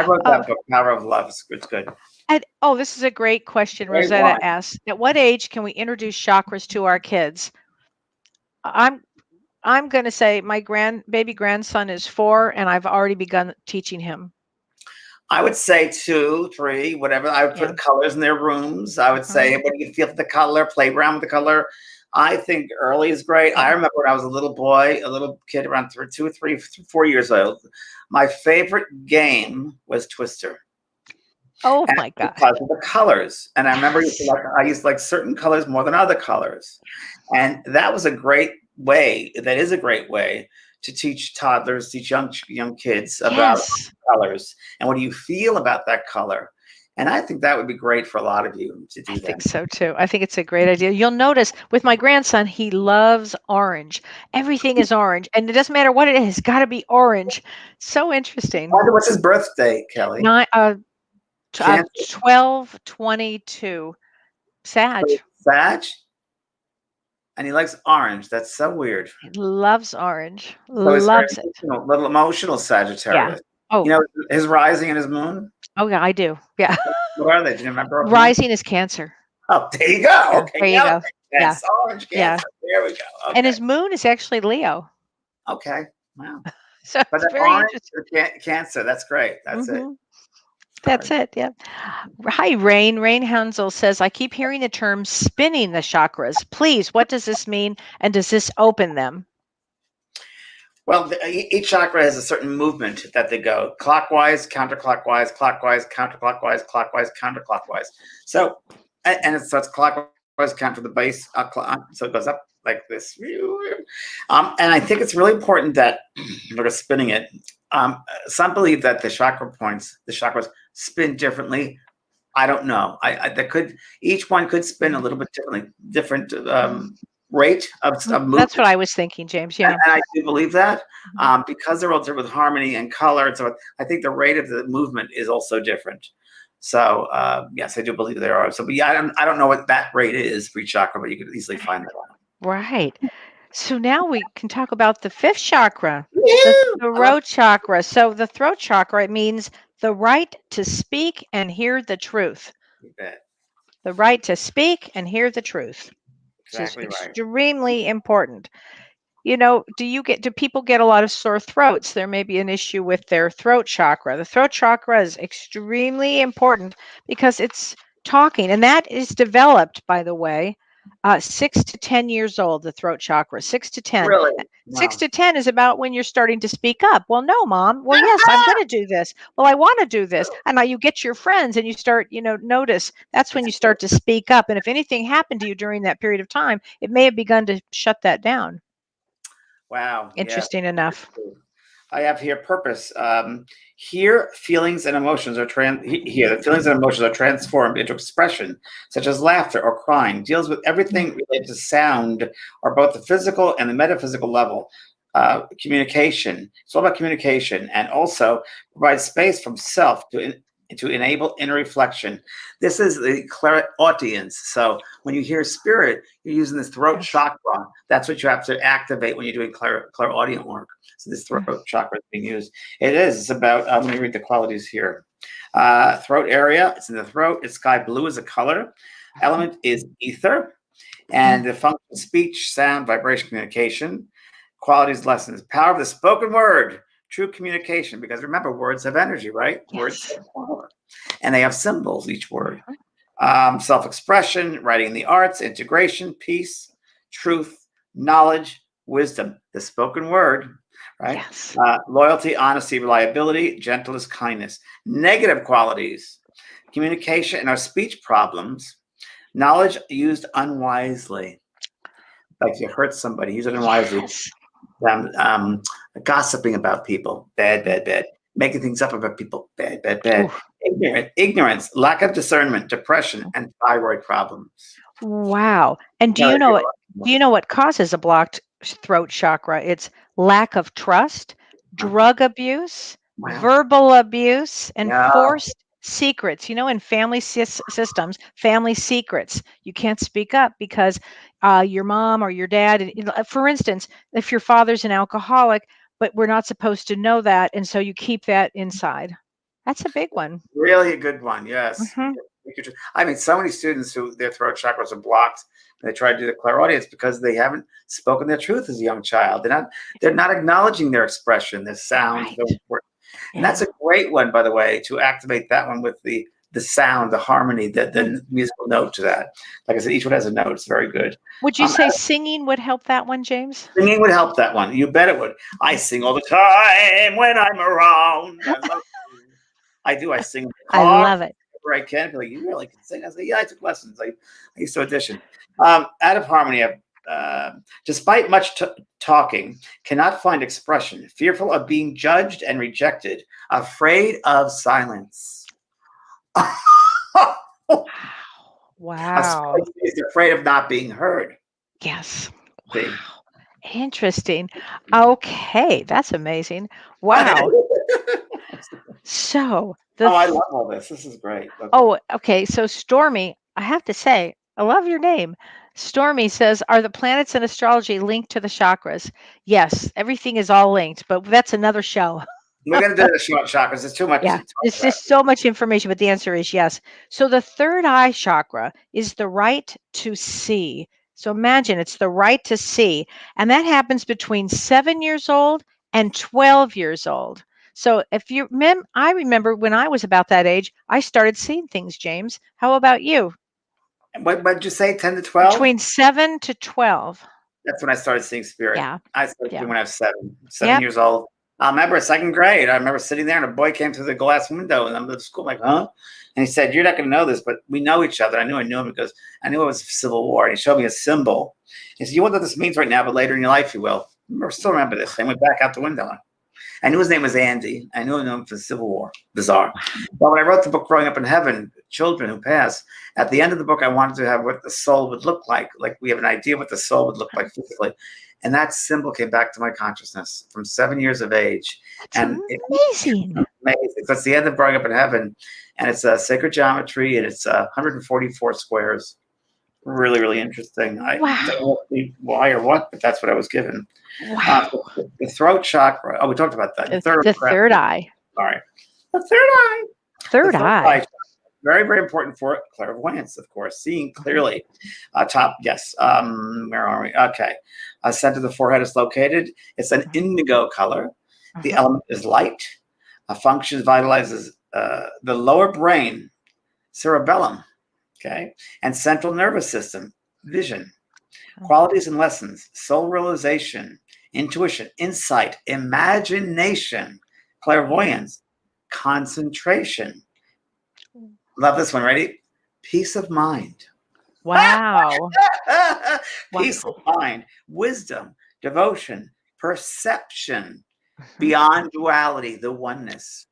wrote that book, Power of Love. It's good. This is a great question. Rosetta asked, at what age can we introduce chakras to our kids? I'm going to say my baby grandson is 4, and I've already begun teaching him. I would say 2, 3, whatever. I would put colors in their rooms. I would say, what do you feel for the color? Play around with the color. I think early is great. I remember when I was a little kid around 2, 3, 4 years old. My favorite game was Twister. Oh And my God. because of the colors. And I remember Yes. I used like certain colors more than other colors. And that was a great way. That is a great way to teach toddlers, teach young kids about Yes. colors and what do you feel about that color. And I think that would be great for a lot of you to I do that. think so too. I think it's a great idea. You'll notice with my grandson, he loves orange. Everything is orange, and it doesn't matter what it is, it's got to be orange. So interesting. Wonder what's his birthday, Kellee? Nine, Cancer. 12/22. Sag. Sag? And he likes orange. That's so weird. He loves orange. So it's very Loves it. emotional, little emotional Yeah. Sagittarius. Oh, You know, his rising and his moon? oh yeah, I do. Yeah. What are they? Do you remember? Rising is Cancer. Oh, there you go. Yeah, Okay, there you yeah, go. Yeah. yes, orange Yeah. Cancer. There we go. And Okay. his moon is actually Leo. Okay. Wow. So But it's that very orange interesting. Cancer, that's great. That's it. Mhm. That's it. Yeah. Hi, Rain. Rain Hansel says, I keep hearing the term spinning the chakras. Please, what does this mean? And does this open them? Well, each chakra has a certain movement that they go clockwise, counterclockwise, clockwise, counterclockwise, clockwise, counterclockwise. So, so it's clockwise counter the base, so it goes up like this. And I think it's really important that we're spinning it. Some believe that the chakra points, the chakras spin differently. I don't know. Each one could spin a little bit differently, different rate of movement. That's what I was thinking, James. Yeah. And I do believe that because they're all different with harmony and color. And so I think the rate of the movement is also different. So yes, I do believe there are. So, but yeah, I don't know what that rate is for each chakra, but you could easily find that out. Right. So now we can talk about the fifth chakra, the throat chakra. So the throat chakra, it means the right to speak and hear the truth. You bet. The right to speak and hear the truth. Exactly Which is right. extremely important. You know, do people get a lot of sore throats? There may be an issue with their throat chakra. The throat chakra is extremely important because it's talking, and that is developed, by the way, 6 to 10 years old, the throat chakra, 6 to 10. Really? 6 Wow. to 10 is about when you're starting to speak up. Well, no, Mom. Well, yes, I'm going to do this. Well, I want to do this. And now you get your friends and you start, notice that's when you start to speak up. And if anything happened to you during that period of time, it may have begun to shut that down. Wow. Interesting enough. I have here purpose. Here, feelings and emotions are the feelings and emotions are transformed into expression, such as laughter or crying. Deals with everything related to sound, or both the physical and the metaphysical level. Communication. It's all about communication, and also provides space from self to enable inner reflection. This is the clairaudience. So when you hear spirit, you're using this throat chakra. That's what you have to activate when you're doing clairaudient work. So this throat chakra is being used. It's about, let me read the qualities here. Throat area, it's in the throat. It's sky blue as a color. Element is ether. And the function of speech, sound, vibration, communication. Qualities, lessons. Power of the spoken word. True communication, because remember, words have energy, right? Yes. Words have power. And they have symbols, each word. Self-expression, writing in the arts, integration, peace, truth, knowledge, wisdom. The spoken word, right? Yes. Loyalty, honesty, reliability, gentleness, kindness. Negative qualities, communication and our speech problems. Knowledge used unwisely. Like you hurt somebody, use it unwisely. Yes. Gossiping about people, bad. Making things up about people, bad. Ignorance, lack of discernment, depression, and thyroid problems. Wow. And do you know what causes a blocked throat chakra? It's lack of trust, drug abuse, verbal abuse, and forced secrets. In family systems, family secrets. You can't speak up because your mom or your dad, for instance, if your father's an alcoholic, but we're not supposed to know that, and so you keep that inside. That's a big one. Really a good one, yes. Mm-hmm. I mean, so many students who their throat chakras are blocked, and they try to do the clairaudience because they haven't spoken their truth as a young child. They're not acknowledging their expression, their sound. Right. And that's a great one, by the way, to activate that one with the sound, the harmony, the musical note to that. Like I said, each one has a note. It's very good. Would you say singing would help that one, James? Singing would help that one. You bet it would. I sing all the time when I'm around. I do. I sing in the car. I love it. where I can. Like, you really can sing? I say, yeah, I took lessons. I used to audition. Out of harmony, despite much talking, cannot find expression, fearful of being judged and rejected, afraid of silence. Wow. He's afraid of not being heard. Yes. See? Wow. Interesting. Okay, that's amazing. Wow. So I love all this. This is great. Okay. Oh, okay. So Stormy, I have to say, I love your name. Stormy says, are the planets in astrology linked to the chakras? Yes, everything is all linked, but that's another show. We're going to do the short chakras. It's too much. Yeah, it's just so much information, but the answer is yes. So the third eye chakra is the right to see. So imagine it's the right to see. And that happens between 7 years old and 12 years old. So if you I remember when I was about that age, I started seeing things, James. How about you? What did you say, 10 to 12? Between 7 to 12. That's when I started seeing spirit. Yeah. I started when I was 7 Yep. years old. I remember second grade. I remember sitting there and a boy came through the glass window and I'm at school like, huh? And he said, you're not going to know this, but we know each other. I knew him because I knew it was Civil War. And he showed me a symbol. He said, you won't know what this means right now, but later in your life you will. I still remember this. I went back out the window. I knew his name was Andy. I knew him for the Civil War. Bizarre. But when I wrote the book, Growing Up in Heaven, Children Who Pass, at the end of the book, I wanted to have what the soul would look like. Like we have an idea what the soul would look like physically. And that symbol came back to my consciousness from 7 years of age. That's amazing. Amazing. That's the end of Growing Up in Heaven. And it's a sacred geometry and it's 144 squares. Really, really interesting. I don't know why or what, but that's what I was given. Wow. The throat chakra. Oh, we talked about that. The third eye. Sorry. The third eye. Third eye. Very, very important for clairvoyance, of course. Seeing clearly. Top, yes. Where are we? Okay. Center of the forehead is located. It's an indigo color. The element is light. Functions vitalizes the lower brain, cerebellum, okay, and central nervous system, vision. Qualities and lessons, soul realization, intuition, insight, imagination, clairvoyance, concentration. Love this one. Ready? Peace of mind. Wow. Peace of mind, wisdom, devotion, perception, beyond duality, the oneness.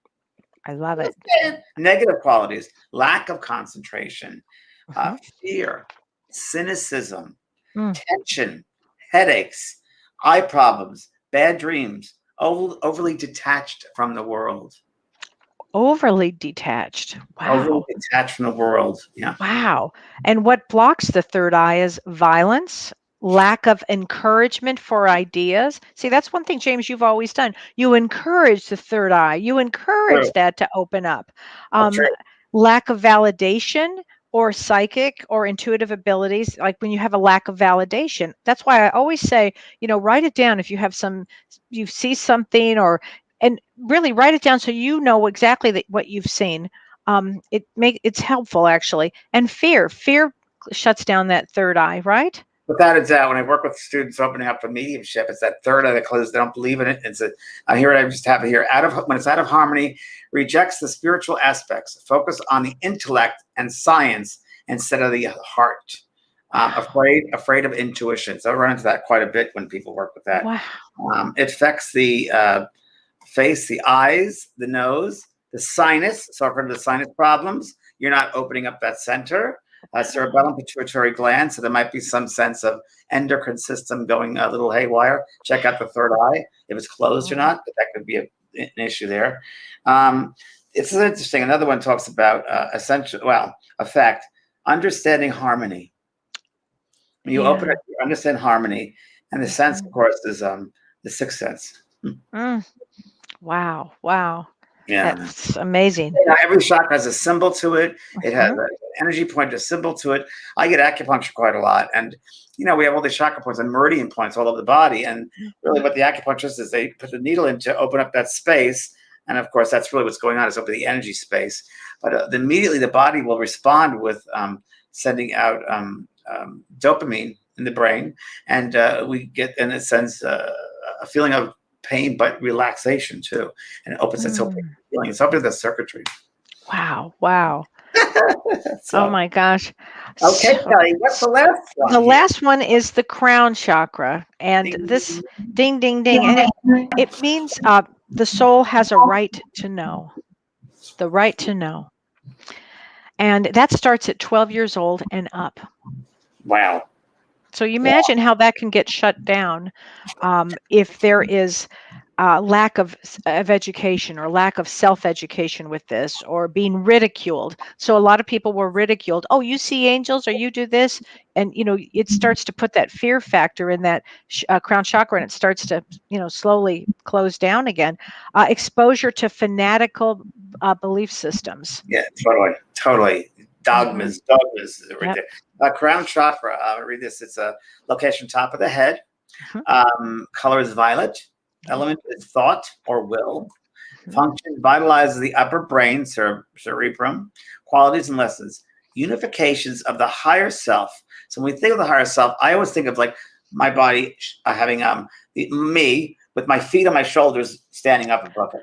I love it. Negative qualities, lack of concentration, fear, cynicism, tension, headaches, eye problems, bad dreams, overly detached from the world. Overly detached. Wow. Overly detached from the world. Yeah. Wow. And what blocks the third eye is violence, lack of encouragement for ideas. See, that's one thing, James, you've always done. You encourage the third eye. You encourage that to open up. Lack of validation or psychic or intuitive abilities, like when you have a lack of validation. That's why I always say, write it down if you see something and really write it down so you know exactly what you've seen. It's helpful actually. And fear shuts down that third eye, right? Without a doubt, when I work with students opening up for mediumship, it's that third eye that closes. They don't believe in it. I hear it. I just have it here. When it's out of harmony, rejects the spiritual aspects. Focus on the intellect and science instead of the heart. Afraid of intuition. So I run into that quite a bit when people work with that. Wow. It affects the face, the eyes, the nose, the sinus. So for the sinus problems, you're not opening up that center. Cerebellum, pituitary gland. So there might be some sense of endocrine system going a little haywire. Check out the third eye if it's closed or not. But that could be an issue there. It's interesting. Another one talks about effect, understanding harmony. When you open it, you understand harmony, and the sense, of course, is the sixth sense. Wow. Yeah, that's amazing. Every chakra has a symbol to it. It has an energy point, a symbol to it. I get acupuncture quite a lot, and we have all these chakra points and meridian points all over the body. And really, what the acupuncturist is, they put the needle in to open up that space. And of course, that's really what's going on, is open the energy space. But immediately, the body will respond with sending out dopamine in the brain, and we get, in a sense, a feeling of pain, but relaxation too, and it opens its open feeling. It's opening the circuitry. Wow. Oh my gosh. Okay, So, Kellee, what's the last one? the last one is the Crown Chakra, and Ding, this ding ding ding, and it means the soul has a right to know, the right to know, and that starts at 12 years old and up. wow. So you imagine how that can get shut down if there is lack of education or lack of self-education with this, or being ridiculed. So a lot of people were ridiculed. Oh, you see angels, or you do this, and it starts to put that fear factor in that crown chakra, and it starts to slowly close down again. Exposure to fanatical belief systems. Yeah, totally. Dogmas. Right Yep. there. Crown chakra. Read this. It's a location top of the head. Color is violet. Element is thought or will. Function vitalizes the upper brain, cerebrum. Qualities and lessons. Unifications of the higher self. So when we think of the higher self, I always think of like my body having me with my feet on my shoulders standing up above it.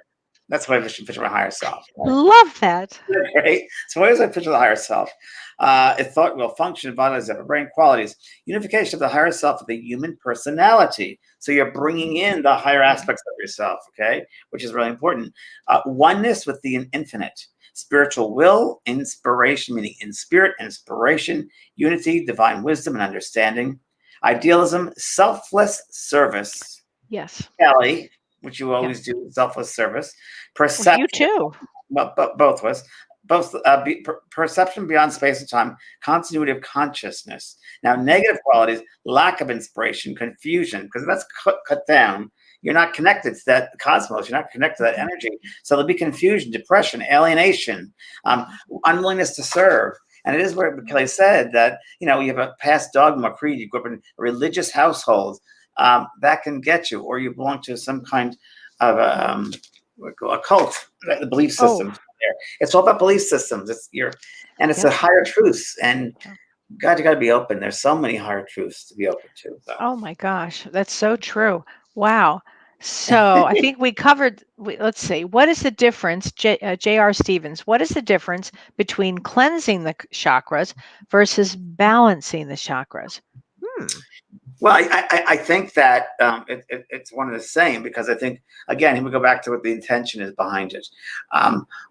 That's what I picture my higher self. Right? Love that. Right? So what is I picture the higher self? It thought will function, vitalize upper brain qualities, unification of the higher self with the human personality. So you're bringing in the higher aspects of yourself, okay, which is really important. Oneness with the infinite, spiritual will, inspiration, meaning in spirit, inspiration, unity, divine wisdom and understanding, idealism, selfless service. Yes. Kellee, which you always do, selfless service. Perception. Well, you too. Well, both of us. Both perception beyond space and time, continuity of consciousness. Now, negative qualities, lack of inspiration, confusion, because if that's cut down, you're not connected to that cosmos. You're not connected to that energy. So there'll be confusion, depression, alienation, unwillingness to serve. And it is where Kellee said that, you have a past dogma, creed, you grew up in a religious household, that can get you, or you belong to some kind of a cult, the belief systems. It's all about belief systems. It's a higher truth. And God, you got to be open. There's so many higher truths to be open to. So. Oh my gosh, that's so true. Wow. So I think we covered, let's see, what is the difference, J.R. Stevens, what is the difference between cleansing the chakras versus balancing the chakras? Well, I think that it's one of the same, because I think, again, we go back to what the intention is behind it.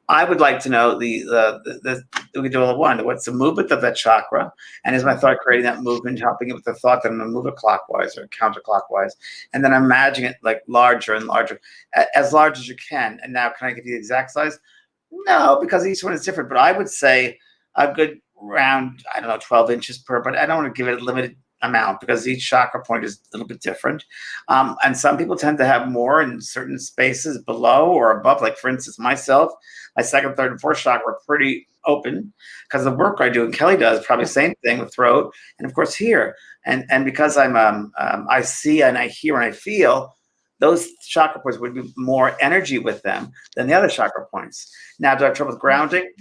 I would like to know we do all one. What's the movement of that chakra? And is my thought creating that movement, helping it with the thought that I'm going to move it clockwise or counterclockwise? And then I'm imagining it like larger and larger, as large as you can. And now, can I give you the exact size? No, because each one is different. But I would say a good round, 12 inches per, but I don't want to give it a limited amount, because each chakra point is a little bit different. And some people tend to have more in certain spaces below or above. Like, for instance, myself, my second, third, and fourth chakra are pretty open, because the work I do and Kellee does probably the same thing with throat, and of course here. And because I'm I see and I hear and I feel, those chakra points would be more energy with them than the other chakra points. Now, do I have trouble with grounding?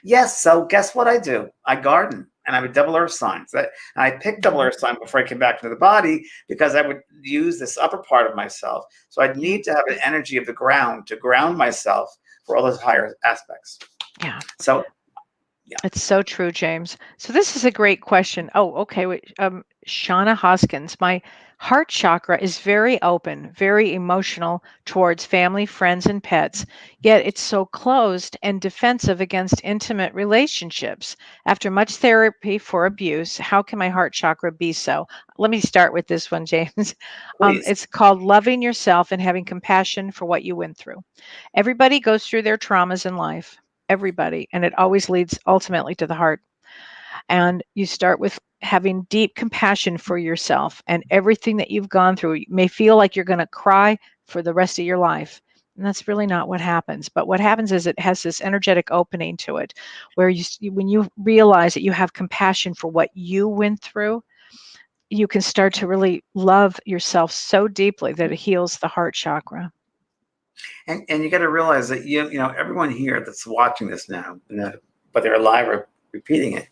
Yes. So guess what I do? I garden. And I have a double earth sign. So I picked double earth sign before I came back to the body, because I would use this upper part of myself. So I'd need to have an energy of the ground to ground myself for all those higher aspects. Yeah. So, yeah. It's so true, James. So this is a great question. Oh, okay. Wait, Shauna Hoskins, my heart chakra is very open, very emotional towards family, friends, and pets, yet it's so closed and defensive against intimate relationships. After much therapy for abuse, how can my heart chakra be so? Let me start with this one, James. It's called loving yourself and having compassion for what you went through. Everybody goes through their traumas in life. Everybody, and it always leads ultimately to the heart. And you start with having deep compassion for yourself and everything that you've gone through. You may feel like you're going to cry for the rest of your life, and that's really not what happens. But what happens is it has this energetic opening to it, where when you realize that you have compassion for what you went through, you can start to really love yourself so deeply that it heals the heart chakra. And you got to realize that everyone here that's watching this now, whether they're alive or repeating it,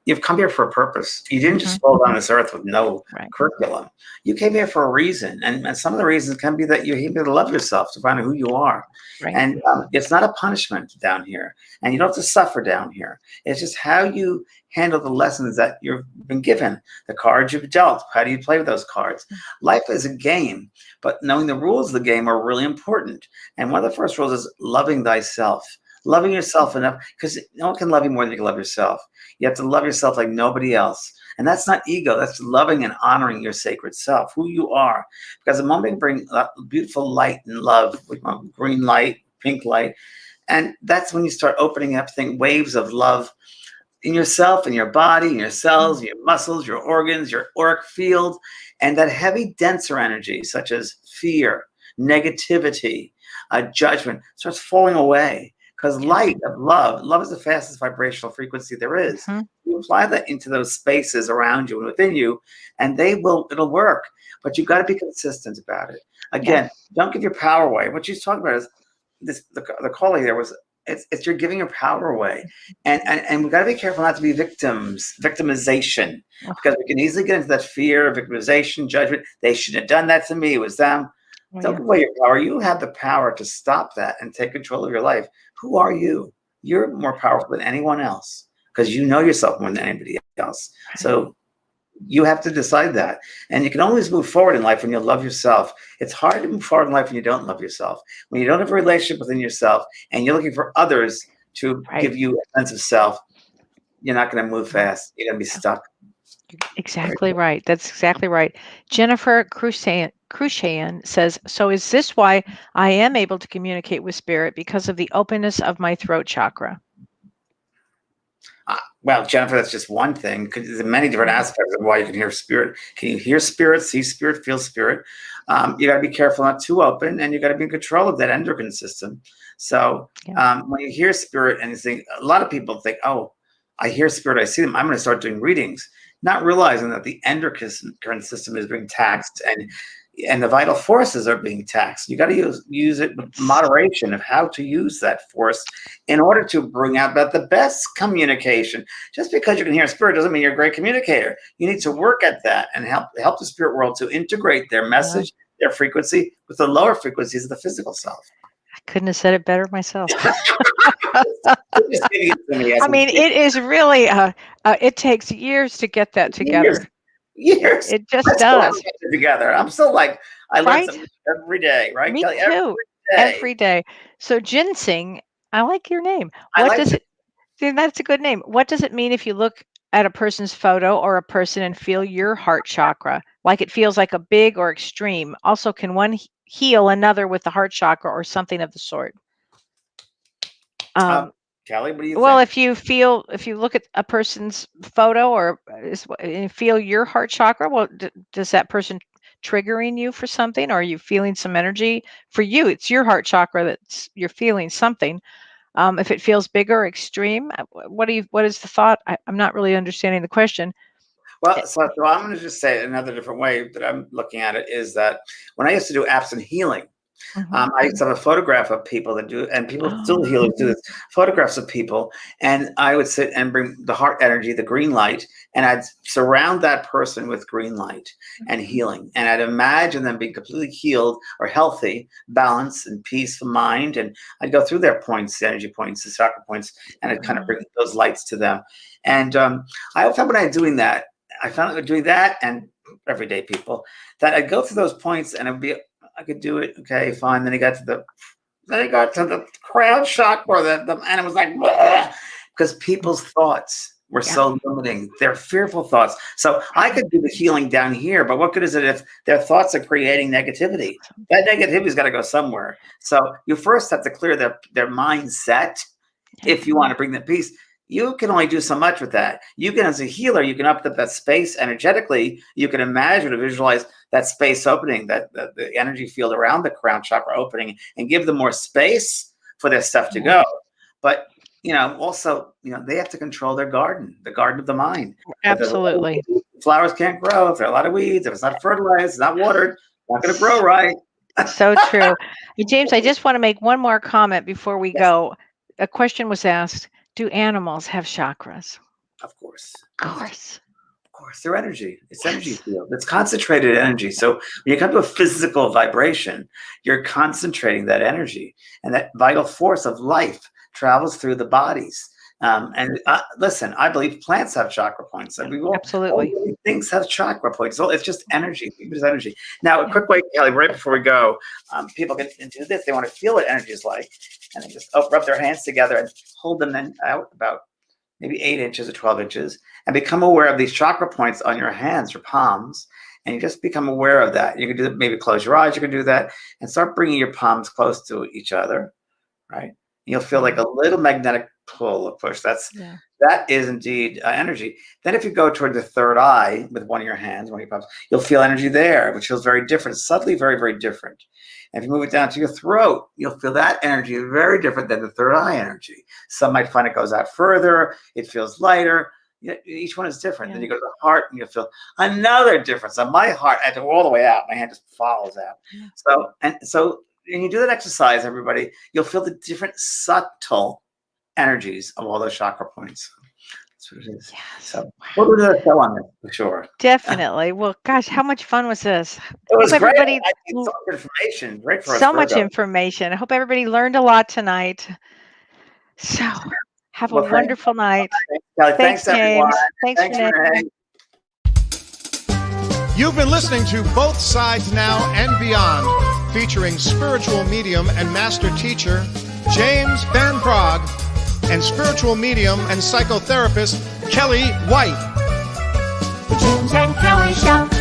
you've come here for a purpose. You didn't just fall down this earth with no curriculum. You came here for a reason. And some of the reasons can be that you're here to love yourself, to find out who you are. And it's not a punishment down here. And you don't have to suffer down here. It's just how you handle the lessons that you've been given, the cards you've dealt. How do you play with those cards? Life is a game, but knowing the rules of the game are really important. And one of the first rules is loving thyself. Loving yourself enough, because no one can love you more than you can love yourself. You have to love yourself like nobody else. And that's not ego. That's loving and honoring your sacred self, who you are. Because the moment you bring beautiful light and love, green light, pink light, and that's when you start opening up waves of love in yourself, in your body, in your cells, your muscles, your organs, your auric field, and that heavy, denser energy, such as fear, negativity, judgment, starts falling away. Because light of love is the fastest vibrational frequency there is. You apply that into those spaces around you and within you, and it'll work. But you've got to be consistent about it. Again, don't give your power away. What she's talking about is the calling there was it's you're giving your power away. And we've got to be careful not to be victimization. Because we can easily get into that fear of victimization, judgment. They shouldn't have done that to me, it was them. Don't give away your power. You have the power to stop that and take control of your life. Who are you? You're more powerful than anyone else because you know yourself more than anybody else. So you have to decide that. And you can always move forward in life when you love yourself. It's hard to move forward in life when you don't love yourself. When you don't have a relationship within yourself and you're looking for others to give you a sense of self, you're not going to move fast. You're going to be stuck. Exactly right. That's exactly right. Jennifer Crucian says, so is this why I am able to communicate with spirit because of the openness of my throat chakra? Well, Jennifer, that's just one thing. There's many different aspects of why you can hear spirit. Can you hear spirit, see spirit, feel spirit? You got to be careful not too open, and you got to be in control of that endocrine system. So when you hear spirit, and you think, a lot of people think, oh, I hear spirit, I see them, I'm going to start doing readings, not realizing that the endocrine system is being taxed and the vital forces are being taxed. You got to use it with moderation of how to use that force in order to bring out the best communication. Just because you can hear spirit doesn't mean you're a great communicator. You need to work at that and help the spirit world to integrate their message, their frequency with the lower frequencies of the physical self. I couldn't have said it better myself. I mean, it is really, it takes years to get that together. Years. It just does. Together. I'm still like, I learn something every day, right? Me Kellee? too. Every day. So ginseng, I like your name. That's a good name. What does it mean if you look at a person's photo or a person and feel your heart chakra? Like it feels like a big or extreme. Also, can one heal another with the heart chakra or something of the sort? Kellee, what do you well, think? if you look at a person's photo or feel your heart chakra, well, does that person triggering you for something? Or are you feeling some energy? For you, it's your heart chakra you're feeling something. If it feels bigger or extreme, what is the thought? I'm not really understanding the question. Well, so I'm going to just say it another different way that I'm looking at it is that when I used to do absent healing, I used to have a photograph of people that do, and people still heal do this, photographs of people, and I would sit and bring the heart energy, the green light, and I'd surround that person with green light and healing, and I'd imagine them being completely healed or healthy, balanced, and peace of mind, and I'd go through their points, the energy points, the chakra points, and I'd kind of bring those lights to them. And I found when I was doing that, and everyday people, that I'd go through those points, and I could do it. Okay, fine. Then I got to the Crown Chakra, and it was like, because people's thoughts were so limiting. They're fearful thoughts. So I could do the healing down here, but what good is it if their thoughts are creating negativity? That negativity's got to go somewhere. So you first have to clear their mindset if you want to bring them peace. You can only do so much with that. You can, as a healer, you can up that space energetically. You can imagine or visualize that space opening, that the energy field around the Crown Chakra opening, and give them more space for their stuff to go. But also, they have to control their garden, the garden of the mind. Absolutely. Flowers can't grow if there are a lot of weeds. If it's not fertilized, it's not watered, it's not going to grow right. So true. James, I just want to make one more comment before we go. A question was asked. Do animals have chakras? Of course. Of course. Of course, they're energy. It's energy field. It's concentrated energy. So when you come to a physical vibration, you're concentrating that energy, and that vital force of life travels through the bodies. And listen, I believe plants have chakra points. And Absolutely. all things have chakra points. So it's just energy. It's energy. Now, a quick way, Kellee, right before we go, people can do this. They want to feel what energy is like, and they just rub their hands together and hold them then out about maybe 8 inches or 12 inches, and become aware of these chakra points on your hands, your palms, and you just become aware of that. You can do that, maybe close your eyes, you can do that, and start bringing your palms close to each other, right? You'll feel like a little magnetic pull or push. That is indeed energy. Then if you go toward the third eye with one of your hands, one of your palms, you'll feel energy there, which feels very different, subtly very, very different. And if you move it down to your throat, you'll feel that energy very different than the third eye energy. Some might find it goes out further, it feels lighter. Each one is different. Then you go to the heart and you'll feel another difference. On my heart, I go all the way out. My hand just follows out. So when you do that exercise, everybody, you'll feel the different subtle energies of all those chakra points. That's what it is. Yes. So we'll do another show on this for sure. Definitely. Well, gosh, how much fun was this? It was great. Everybody, I need so much information. Great for us. So much information. I hope everybody learned a lot tonight. So have a wonderful night. Thanks, James. Everyone. Thanks Renee. You've been listening to Both Sides Now and Beyond, featuring spiritual medium and master teacher James Van Praagh and spiritual medium and psychotherapist Kellee White. The James and Kellee Show.